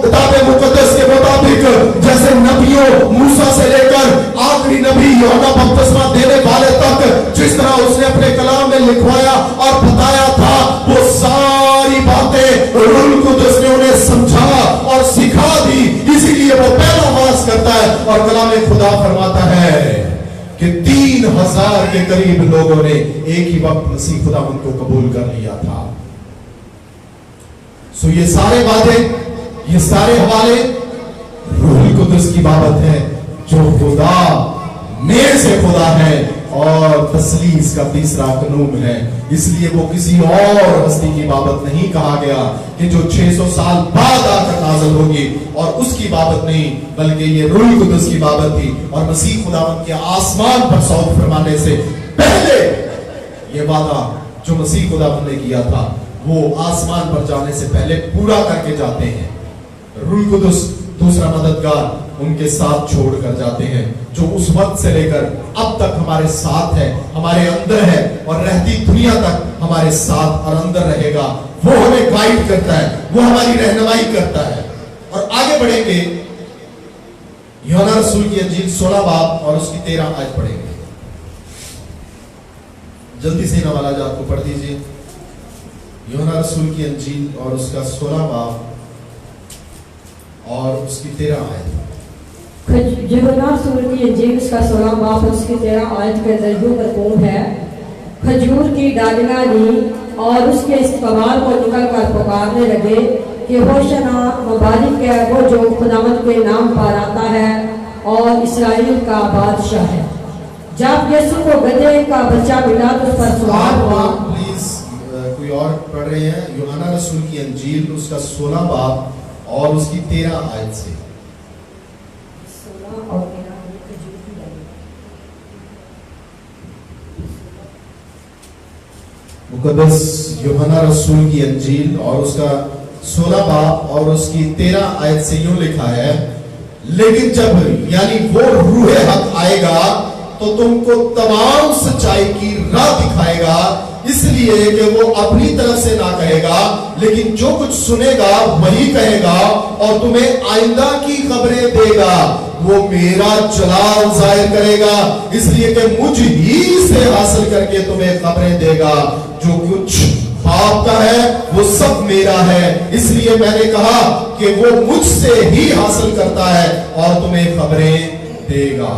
[SPEAKER 1] किताब मुकद्दस के मुताबिक जैसे नबियों मूसा से लेकर आखिरी नबी यूहन्ना बपतिस्मा देने वाले तक जिस तरह उसने अपने कलाम में लिखवाया और बताया था, वो सारी बातें रूह कुदस ने उन्हें समझा और सिखा दी। इसीलिए वो पहला वास करता है और कलाम खुदा फरमाता है कि 3000 के करीब लोगों ने एक ही वक्त मसीह खुदा उनको कबूल कर लिया था। सो ये सारे वादे, ये सारे हवाले रूह कुदस की बाबत है जो खुदा में से खुदा है और तस्लीस का तीसरा कानून है। इसलिए वो किसी और हस्ती की बाबत नहीं कहा गया कि जो 600 साल बाद आकर नाज़िल होगी, और उसकी बाबत नहीं, बल्कि ये रूह कुदस की बाबत थी। और मसीह खुदावंद के आसमान पर सौर फरमाने से पहले ये वादा जो मसीह खुदावंद ने किया था वो आसमान पर जाने से पहले पूरा करके जाते हैं। रूह कुदस दूसरा मददगार उनके साथ छोड़ कर जाते हैं, जो उस वक्त से लेकर अब तक हमारे साथ है, हमारे अंदर है और रहती दुनिया तक हमारे साथ और अंदर रहेगा। वो हमें गाइड करता है, वो हमारी रहनुमाई करता है। और आगे बढ़ेंगे, यूहन्ना रसूल की अंजील 16 बाब और उसकी 13 आयत पढ़ेंगे। जल्दी से इन वाला जात को पढ़ दीजिए। यूहन्ना रसूल की अंजील और उसका 16 बाब और उसकी 13 आयत।
[SPEAKER 2] यूहन्ना रसूल की इंजील उसका 16 बाब और उसकी 13 आयत के अंदर यूं मरकूम है, खजूर की डालियां ली और उसके इस्तेमाल को निकल कर पुकारने लगे कि होशना मुबारक है वो जो खुदावंद के नाम पर आता है और इसराइल का बादशाह है। जब यीशु को गधे का बच्चा मिला तो उस पर सवार हुआ।
[SPEAKER 1] प्लीज कोई और पढ़ रहे हैं? यूहन्ना रसूल की अंजील उसका 16 बाब और उसकी 13 आयत से। मुकद्दस यूहन्ना रसूल की अंजील और उसका 16 बाब और उसकी 13 आयत से यूं लिखा है, लेकिन जब यानी वो रूह हक आएगा तो तुमको तमाम सच्चाई की राह दिखाएगा, इसलिए कि वो अपनी तरफ से ना कहेगा, लेकिन जो कुछ सुनेगा वही कहेगा और तुम्हें आइंदा की खबरें देगा। वो मेरा जलाल जाहिर करेगा, इसलिए कि मुझ ही से हासिल करके तुम्हें खबरें देगा। जो कुछ बाप का है वो सब मेरा है, इसलिए मैंने कहा कि वो मुझसे ही हासिल करता है और तुम्हें खबरें देगा।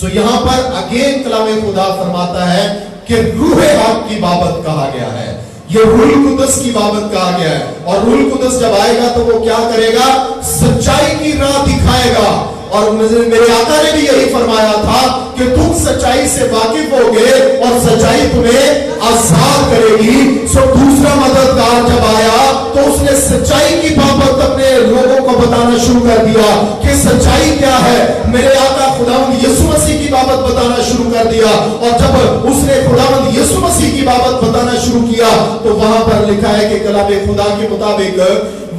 [SPEAKER 1] सो यहां पर अगेन कलाम खुदा फरमाता है कि रूह हक की बाबत कहा गया है, ये रूह कुदस की बाबत कहा गया है। और रूह कुदस जब आएगा तो वो क्या करेगा? सच्चाई की राह दिखाएगा। और मेरे आका ने भी यही फरमाया था कि तुम सच्चाई से वाकिफ होगे और सच्चाई तुम्हें आजाद करेगी। सो दूसरा मददगार जब आया तो उसने सच्चाई की बाबत अपने लोगों को बताना शुरू कर दिया कि सच्चाई क्या है। मेरे आका खुदावंद यीशु मसीह की बाबत बताना शुरू कर दिया। और जब उसने खुदावंद यीशु मसीह की बाबत बताना शुरू किया तो वहां पर लिखा है कि कलाम खुदा के मुताबिक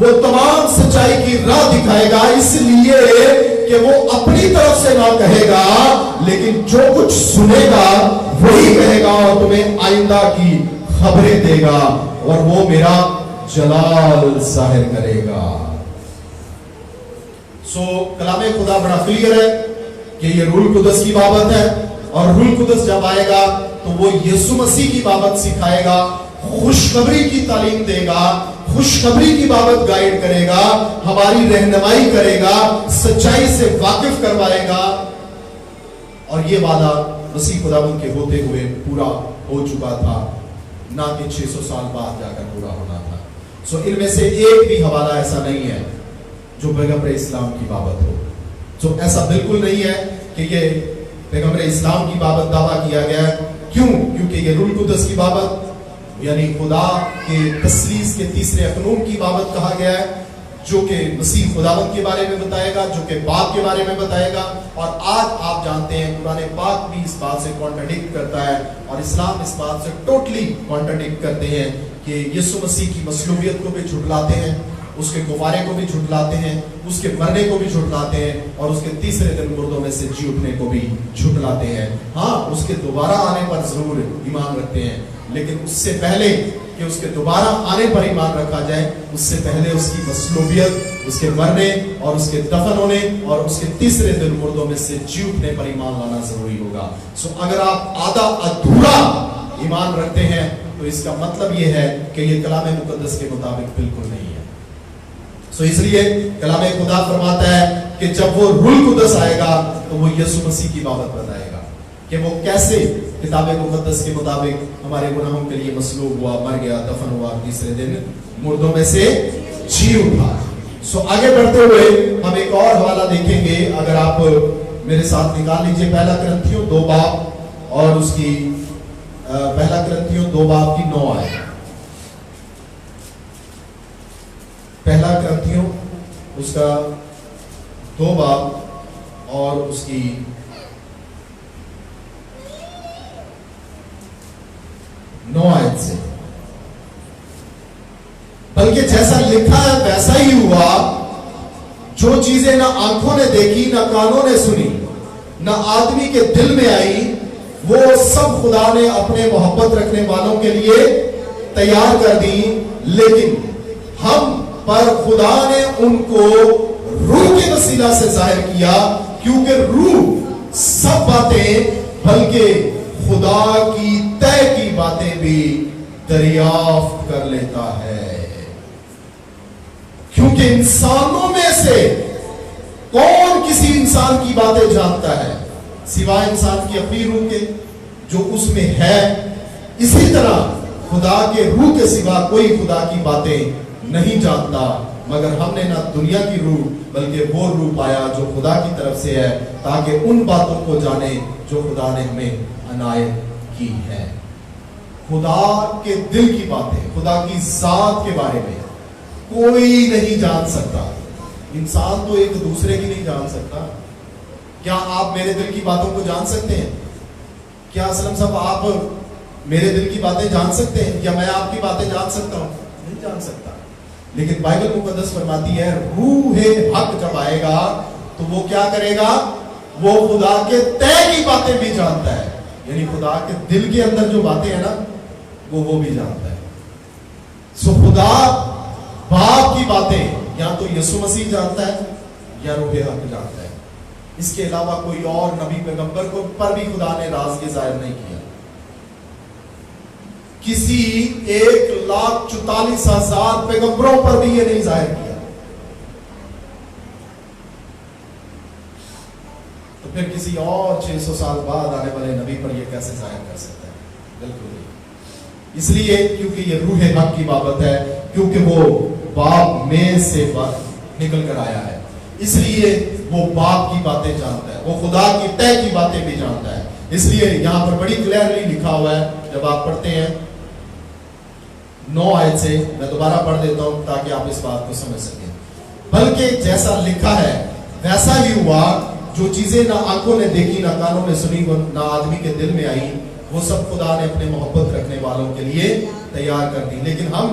[SPEAKER 1] वो तमाम सच्चाई की राह दिखाएगा, इसलिए कि वो अपनी तरफ से ना कहेगा, लेकिन जो कुछ सुनेगा वही कहेगा और तुम्हें आइंदा की खबरें देगा और वो मेरा जलाल जाहिर करेगा। सो कलाम खुदा बड़ा क्लियर है कि ये रूह कुदस की बाबत है। और रूह कुदस जब आएगा तो वो यीशु मसीह की बाबत सिखाएगा, खुशखबरी की तालीम देगा, खुशखबरी की बाबत गाइड करेगा, हमारी रहनुमाई करेगा, सच्चाई से वाकिफ करवाएगा। और ये वादा मसीह खुदावंद के होते हुए पूरा हो चुका था, ना कि 600 साल बाद जाकर पूरा होना था। सो इनमें से एक भी हवाला ऐसा नहीं है जो पैगंबर इस्लाम की बाबत हो। सो ऐसा बिल्कुल नहीं है कि ये पैगंबर इस्लाम की बाबत दावा किया गया है। क्यों? क्योंकि ये रूह कुदस की बाबत यानी खुदा के तस्लीस के तीसरे अकनून की बाबत कहा गया है, जो कि मसीह खुदावंद के बारे में बताएगा, जो कि बाप के बारे में बताएगा। और आज आप जानते हैं कुरान पाक भी इस बात से कॉन्ट्रडिक्ट करता है और इस्लाम इस बात से टोटली कॉन्ट्रडिक्ट करते हैं कि यीशु मसीह की मसलूबियत को भी झुठलाते हैं, उसके गुफारे को भी झुठलाते हैं, उसके मरने को भी झुठलाते हैं और उसके तीसरे दिन मुर्दों में से जी उठने को भी झुठलाते हैं। हाँ, उसके दोबारा आने पर जरूर ईमान रखते हैं, लेकिन उससे पहले कि उसके दोबारा आने पर ईमान रखा जाए, उससे पहले उसकी मसलूबियत, उसके मरने और उसके दफन होने और उसके तीसरे दिन मुर्दों में से जी उठने पर ईमान लाना जरूरी होगा। सो अगर आप आधा अधूरा ईमान रखते हैं तो इसका मतलब यह है कि यह कलाम मुकद्दस के मुताबिक बिल्कुल नहीं है। सो इसलिए कलाम खुदा फरमाता है कि जब वो रूह कुदस आएगा तो वो यीशु मसीह की बाबत बताएगा कि वो कैसे किताब मुकद्दस के मुताबिक हमारे गुनाहों के लिए मसलूब हुआ, मर गया, दफन हुआ, तीसरे दिन मुर्दों में से जी उठा। सो आगे बढ़ते हुए हम एक और हवाला देखेंगे। अगर आप मेरे साथ निकाल लीजिए पहला कुरिन्थियों 2 बाब और उसकी पहला कुरिन्थियों 2 बाब की 9 आयत। पहला कुरिन्थियों उसका 2 बाब और उसकी 9 आयत से, बल्कि जैसा लिखा है वैसा ही हुआ, जो चीजें ना आंखों ने देखी, ना कानों ने सुनी, ना आदमी के दिल में आई, वो सब खुदा ने अपने मोहब्बत रखने वालों के लिए तैयार कर दी। लेकिन हम पर खुदा ने उनको रूह के वसीला से जाहिर किया, क्योंकि रूह सब बातें बल्कि खुदा की तय की बातें भी दरियाफ्त कर लेता है। क्योंकि इंसानों में से कौन किसी इंसान की बातें जानता है सिवाय इंसान की अपनी रूह के जो उसमें है। इसी तरह खुदा के रूह के सिवा कोई खुदा की बातें नहीं जानता, मगर हमने ना दुनिया की रूह बल्कि वो रूह पाया जो खुदा की तरफ से है, ताकि उन बातों को जाने जो खुदा ने हमें अनायत की है। खुदा के दिल की बातें, खुदा की जात के बारे में कोई नहीं जान सकता। इंसान तो एक दूसरे की नहीं जान सकता। क्या आप मेरे दिल की बातों को जान सकते हैं? क्या असलम साहब आप मेरे दिल की बातें जान सकते हैं? या मैं आपकी बातें जान सकता हूं? नहीं जान सकता। लेकिन बाइबल मुकद्दस फरमाती है रूहे हक जब आएगा तो वो क्या करेगा? वो खुदा के तय की बातें भी जानता है, यानी खुदा के दिल के अंदर जो बातें हैं ना वो भी जानता है। सो खुदा बाप की बातें या तो यीशु मसीह जानता है या रूहे हक जानता है। इसके अलावा कोई और नबी पैगंबर को पर भी खुदा ने राज ये जाहिर नहीं किया। किसी 1,44,000 पैगंबरों पर भी ये नहीं जाहिर किया। तो फिर किसी और 600 साल बाद आने वाले नबी पर ये कैसे जाहिर कर सकता है? बिल्कुल नहीं। इसलिए क्योंकि ये रूह हक की बाबत है, क्योंकि वो बाप में से निकल कर आया है, इसलिए वो बाप की बातें जानता है, वो खुदा की तय की बातें भी जानता है। इसलिए यहां पर बड़ी क्लियरली लिखा हुआ है, जब आप पढ़ते हैं 9 आयत से, मैं दोबारा पढ़ देता हूं ताकि आप इस बात को समझ सकें। बल्कि जैसा लिखा है वैसा ही हुआ, जो चीजें ना आंखों ने देखी, ना कानों ने सुनी, ना आदमी के दिल में आई, वो सब खुदा ने अपने मोहब्बत रखने वालों के लिए तैयार कर दी। लेकिन हम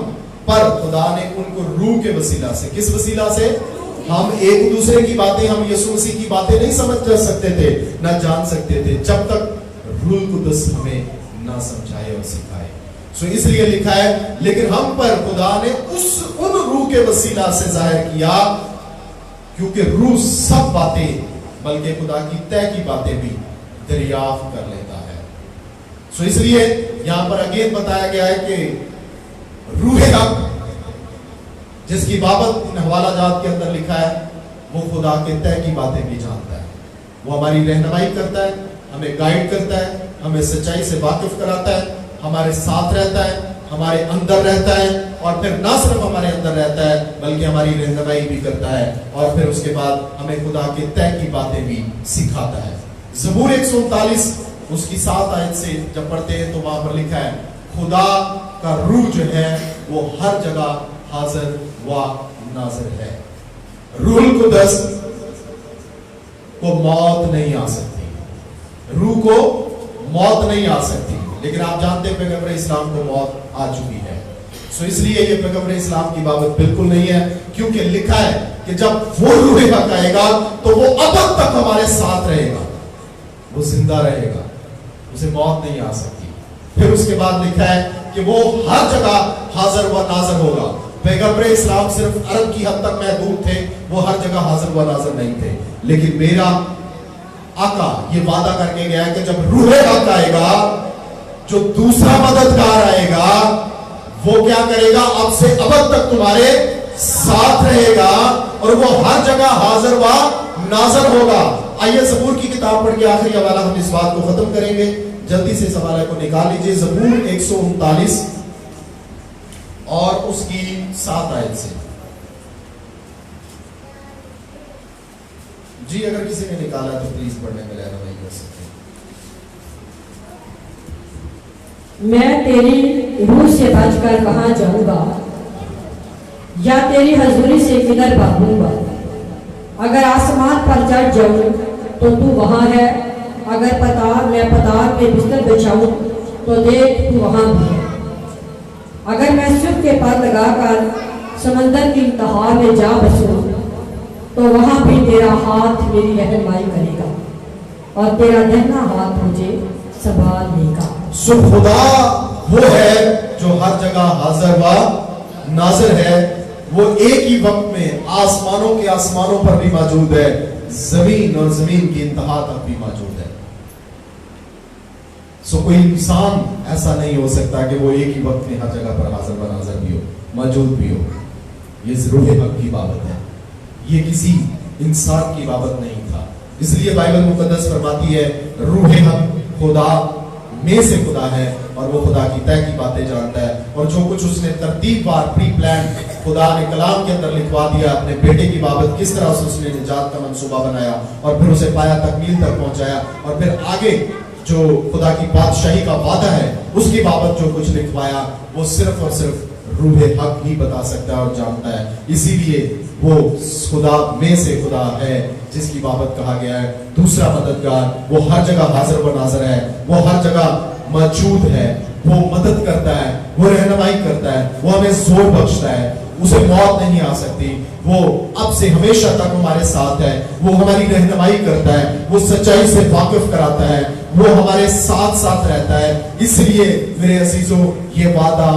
[SPEAKER 1] पर खुदा ने उनको रूह के वसीला से, किस वसीला से? हम एक दूसरे की बातें, हम यीशु मसीह की बातें नहीं समझ सकते थे, ना जान सकते थे, जब तक रूह कुदस हमें ना समझाए और सिखाए। सो इसलिए लिखा है, लेकिन हम पर खुदा ने उन रूह के वसीला से जाहिर किया, क्योंकि रूह सब बातें बल्कि खुदा की तय की बातें भी दरियाफ्त कर लेता है। सो इसलिए यहां पर अगेन बताया गया है कि रूह हक जिसकी बाबत इन हवाला जात के अंदर लिखा है, वो खुदा के तय की बातें भी जानता है। वो हमारी रहनुमाई करता है, हमें गाइड करता है, हमें सच्चाई से वाकिफ कराता है, हमारे साथ रहता है, ہمارے اندر رہتا ہے اور پھر نہ صرف ہمارے اندر رہتا ہے بلکہ ہماری رہنمائی بھی کرتا ہے اور پھر اس کے بعد ہمیں خدا کے طے کی باتیں بھی سکھاتا ہے. زبور 139 اس کی 7 آیت سے جب پڑھتے ہیں تو وہاں پر لکھا ہے خدا کا روح جو ہے وہ ہر جگہ حاضر و ناظر ہے. روح القدس کو موت نہیں آ سکتی, روح کو موت نہیں آ سکتی, لیکن آپ جانتے ہیں پیغمبر اسلام کو موت آ چکی ہے. سو اس لیے یہ پیغمبر اسلام کی بابت بالکل نہیں ہے, کیونکہ لکھا ہے کہ جب وہ روح حق آئے گا تو وہ ابد تک ہمارے ساتھ رہے گا, وہ زندہ رہے گا, اسے موت نہیں آ سکتی. پھر اس کے بعد لکھا ہے کہ وہ ہر جگہ حاضر و ناظر ہوگا. پیغمبر اسلام صرف عرب کی حد تک محدود تھے, وہ ہر جگہ حاضر و ناظر نہیں تھے, لیکن میرا آقا یہ وعدہ کر کے گیا ہے کہ جب روح حق آئے گا, جو دوسرا مددگار آئے گا, وہ کیا کرے گا, اب سے ابد تک تمہارے ساتھ رہے گا اور وہ ہر جگہ حاضر و ناظر ہوگا. آئیے زبور کی کتاب پڑھ کے آخری حوالہ ہم اس بات کو ختم کریں گے. جلدی سے اس حوالے کو نکال لیجئے. زبور 139 اور اس کی 7 آیت سے. جی اگر کسی نے نکالا تو پلیز پڑھنے میں رہنمائی کر سکتے ہیں.
[SPEAKER 2] میں تیری روح سے بچ کر کہاں جاؤں گا یا تیری حضوری سے کدھر بھاگوں گا. اگر آسمان پر چڑھ جاؤں تو تو وہاں ہے, اگر میں پتار میں بستر بچھاؤں تو دیکھ تو وہاں بھی ہے. اگر میں صبح کے پر لگا کر سمندر کی انتہا میں جا بسوں تو وہاں بھی تیرا ہاتھ میری رہنمائی کرے گا اور تیرا دہنا ہاتھ مجھے سنبھال لے گا.
[SPEAKER 1] سو خدا وہ ہے جو ہر جگہ حاضر و ناظر ہے. وہ ایک ہی وقت میں آسمانوں کے آسمانوں پر بھی موجود ہے, زمین اور زمین کی انتہا تک بھی موجود ہے. سو کوئی انسان ایسا نہیں ہو سکتا کہ وہ ایک ہی وقت میں ہر جگہ پر حاضر و ناظر بھی ہو, موجود بھی ہو. یہ روح حق کی بابت ہے, یہ کسی انسان کی بابت نہیں تھا. اس لیے بائبل مقدس فرماتی ہے روح حق خدا میں سے خدا ہے اور وہ خدا کی طے کی باتیں جانتا ہے. اور جو کچھ اس نے ترتیب وار پری پلان خدا نے کلام کے اندر لکھوا دیا اپنے بیٹے کی بابت, کس طرح سے اس نے نجات کا منصوبہ بنایا اور پھر اسے پایا تکمیل تک پہنچایا, اور پھر آگے جو خدا کی بادشاہی کا وعدہ ہے اس کی بابت جو کچھ لکھوایا, وہ صرف اور صرف روح حق ہی بتا سکتا ہے اور جانتا ہے. اسی لیے وہ خدا میں سے خدا ہے جس کی بابت کہا گیا ہے دوسرا مددگار. وہ ہر جگہ حاضر و ناظر ہے, وہ ہر جگہ موجود ہے, وہ مدد کرتا ہے, وہ رہنمائی کرتا ہے, وہ ہمیں زور بخشتا ہے. اسے موت نہیں آ سکتی, وہ اب سے ہمیشہ تک ہمارے ساتھ ہے, وہ ہماری رہنمائی کرتا ہے, وہ سچائی سے واقف کراتا ہے, وہ ہمارے ساتھ ساتھ رہتا ہے. اس لیے میرے عزیزوں یہ وعدہ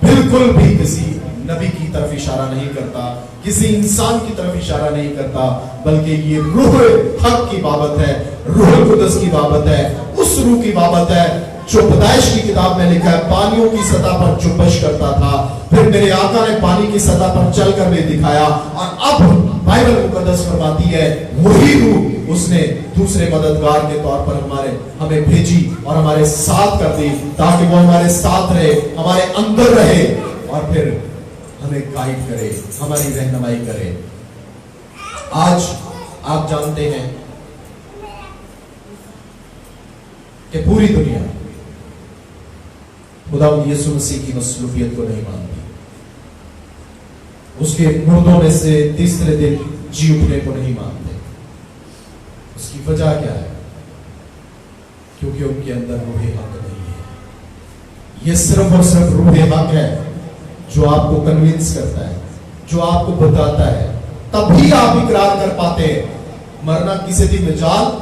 [SPEAKER 1] بالکل بھی کسی نبی کی طرف اشارہ نہیں کرتا, کسی انسان کی طرف اشارہ نہیں کرتا, بلکہ یہ روح حق کی بابت ہے, روح القدس کی بابت ہے, اس روح کی بابت ہے جو پیدائش کی کتاب میں لکھا ہے پانیوں کی سطح پر جنبش کرتا تھا, پھر میرے آقا نے پانی کی سطح پر چل کر بھی دکھایا, اور اب بائبل مقدس فرماتی ہے وہی روح اس نے دوسرے مددگار کے طور پر ہمیں بھیجی اور ہمارے ساتھ کر دی, تاکہ وہ ہمارے ساتھ رہے, ہمارے اندر رہے اور پھر ہمیں گائیڈ کرے, ہماری رہنمائی کرے. آج آپ جانتے ہیں کہ پوری دنیا خدا یسوع مسیح کی مصلوبیت کو نہیں مانتی, اس کے مردوں میں سے تیسرے دن جی اٹھنے کو نہیں مانتے. اس کی وجہ کیا ہے؟ کیونکہ ان کے اندر روح حق نہیں ہے. یہ صرف اور صرف روح حق ہے جو آپ کو کنونس کرتا ہے, جو آپ کو بتاتا ہے, تبھی آپ اقرار کر پاتے ہیں. مرنا کسی دی مجال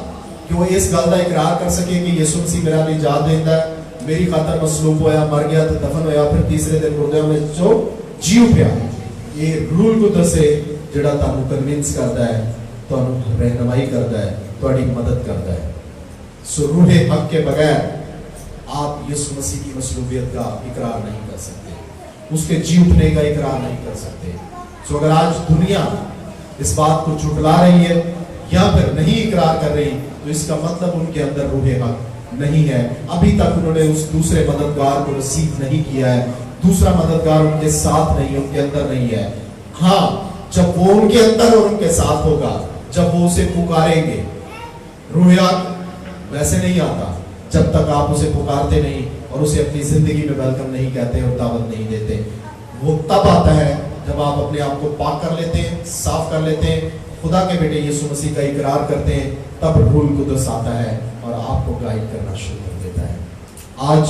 [SPEAKER 1] کہ وہ اس گل کا اقرار کر سکے کہ یسوع مسیح میرا نجات دیندا ہے, میری خاطر مصلوب ہویا, مر گیا تو دفن ہویا, پھر تیسرے دن مردوں میں جو جی اٹھیا. یہ روح القدس ہے جڑا تانوں کنونس کرتا ہے, تانوں رہنمائی کرتا ہے, تہاڈی مدد کرتا ہے. سو روح حق کے بغیر آپ یسوع مسیح کی مصلوبیت کا اقرار نہیں کر سکتے, اس کے جی اٹھنے کا اقرار نہیں کر سکتے. سو اگر آج دنیا اس بات کو جھٹلا رہی ہے یا پھر نہیں اقرار کر رہی, تو اس کا مطلب ان کے اندر روح حق नहीं है, अभी तक उन्होंने उस दूसरे मददगार को रिसीव नहीं किया है, दूसरा मददगार उनके साथ नहीं, उनके अंदर नहीं है। हाँ, जब वो उनके अंदर और उनके साथ होगा, जब वो उसे पुकारेंगे, रूह वैसे नहीं आता जब तक आप उसे पुकारते नहीं और उसे अपनी जिंदगी में वेलकम नहीं कहते और दावत नहीं देते। वो तब आता है जब आप अपने आप को पाक कर लेते हैं, साफ कर लेते हैं, खुदा के बेटे यीशु मसीह का इकरार करते हैं, तब रूह कुदस आता है और आपको गाइड करना शुरू कर देता है। आज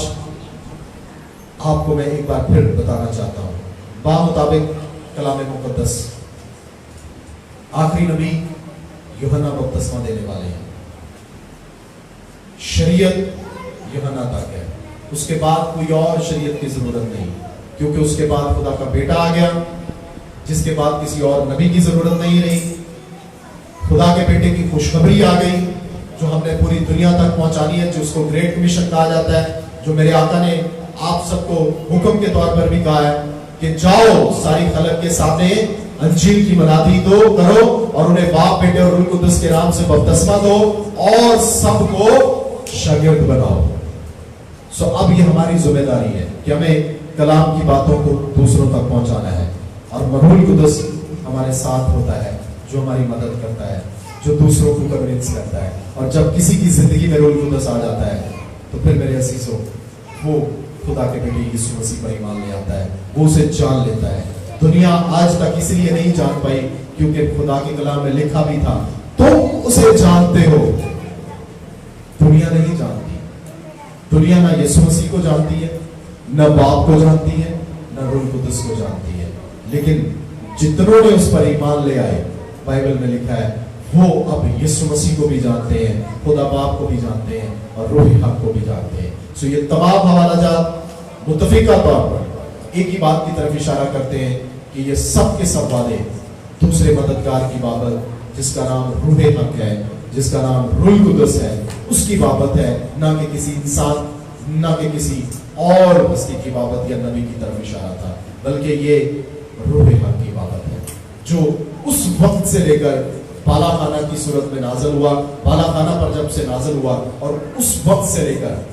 [SPEAKER 1] आपको मैं एक बार फिर बताना चाहता हूं, बामुताबिक कलाम मुकद्दस आखिरी नबी यूहन्ना बपतिस्मा देने वाले हैं। शरीयत यूहन्ना तक है, उसके बाद कोई और शरीयत की जरूरत नहीं, क्योंकि उसके बाद खुदा का बेटा आ गया, जिसके बाद किसी और नबी की जरूरत नहीं रही। खुदा के बेटे की खुशखबरी आ गई जो हमने पूरी दुनिया तक पहुंचानी है, जिसको ग्रेट कमीशन कहा जाता है, जो मेरे आका ने आप सबको हुक्म के तौर पर भी कहा है कि जाओ सारी खलक के सामने अंजील की मनादी दो करो और उन्हें बाप बेटे और रूह कुदस के नाम से बपतिस्मा दो और सबको शागिर्द बनाओ। सो अब ये हमारी जिम्मेदारी है कि हमें कलाम की बातों को दूसरों तक पहुंचाना है, और रूह कुदस हमारे साथ होता है जो हमारी मदद करता है, जो दूसरों को कन्विंस करता है। और जब किसी की जिंदगी में रूह कुदस आ जाता है तो फिर मेरे अजीजों, वो खुदा के बेटे यीशु मसीह पर ईमान ले आता है, वो उसे जान लेता है। दुनिया आज तक इसलिए नहीं जान पाई क्योंकि खुदा के कलाम में लिखा भी था तुम उसे जानते हो। दुनिया नहीं जानती, दुनिया ना यीशु मसीह को जानती है, न बाप को जानती है, न रूह कुदस को जानती है, लेकिन जितनों ने उस पर ईमान ले आए, बाइबल में लिखा है वो अब यीशु मसीह को भी जानते हैं, खुदा बाप को भी जानते हैं और रूह हक को भी जानते हैं। सो ये तमाम हवालाजात मुत्तफिका तौर पर एक ही बात की तरफ इशारा करते हैं कि ये सब के सब वादे दूसरे मददगार की बाबत, जिसका नाम रूह हक है, जिसका नाम रूह कुदस है, उसकी बाबत है, ना कि किसी इंसान, ना कि किसी और बस्ती की बाबत या नबी की तरफ इशारा था, बल्कि ये रूह हक की बाबत है जो उस वक्त से लेकर बालाखाना की सूरत में नाज़िल हुआ, बालाखाना पर जब से नाज़िल हुआ और उस वक्त से लेकर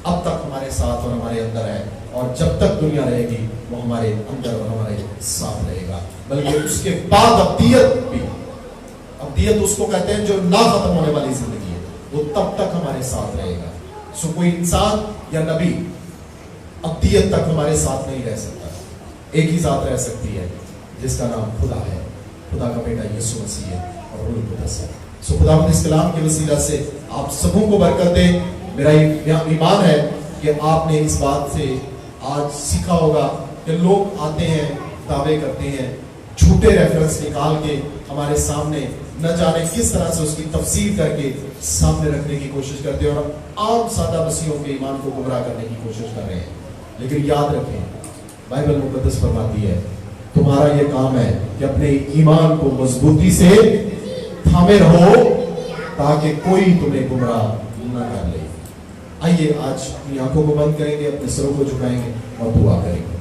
[SPEAKER 1] अब तक हमारे साथ और हमारे अंदर है, और जब तक दुनिया रहेगी वो हमारे अंदर और हमारे साथ रहेगा। बल्कि उसके बाद अब्दियत उसको कहते हैं जो ना खत्म होने वाली जिंदगी है, वो तब तक हमारे साथ रहेगा। सो कोई इंसान या नबी अब्दियत तक हमारे साथ नहीं रह सकता, एक ही साथ रह सकती है जिसका नाम खुदा है, खुदा का बेटा यीशु मसीह है और रूह कुदस है। सो खुदावंद इस कलाम के वसीला से आप सबों को बरकत दे। मेरा ईमान है कि आपने इस बात से आज सीखा होगा कि लोग आते हैं, दावे करते हैं, झूठे रेफरेंस निकाल के हमारे सामने न जाने किस तरह से उसकी तफसीर करके सामने रखने की कोशिश करते हैं और आम सादा मसीहों के ईमान को गुमराह करने की कोशिश कर रहे हैं। लेकिन याद रखें, बाइबल मुकद्दस फरमाती है तुम्हारा ये काम है कि अपने ईमान को मजबूती से थामे रहो ताकि कोई तुम्हें गुमराह न कर ले। आइए आज अपनी आंखों को बंद करेंगे, अपने सरों को झुकाएंगे और दुआ करेंगे।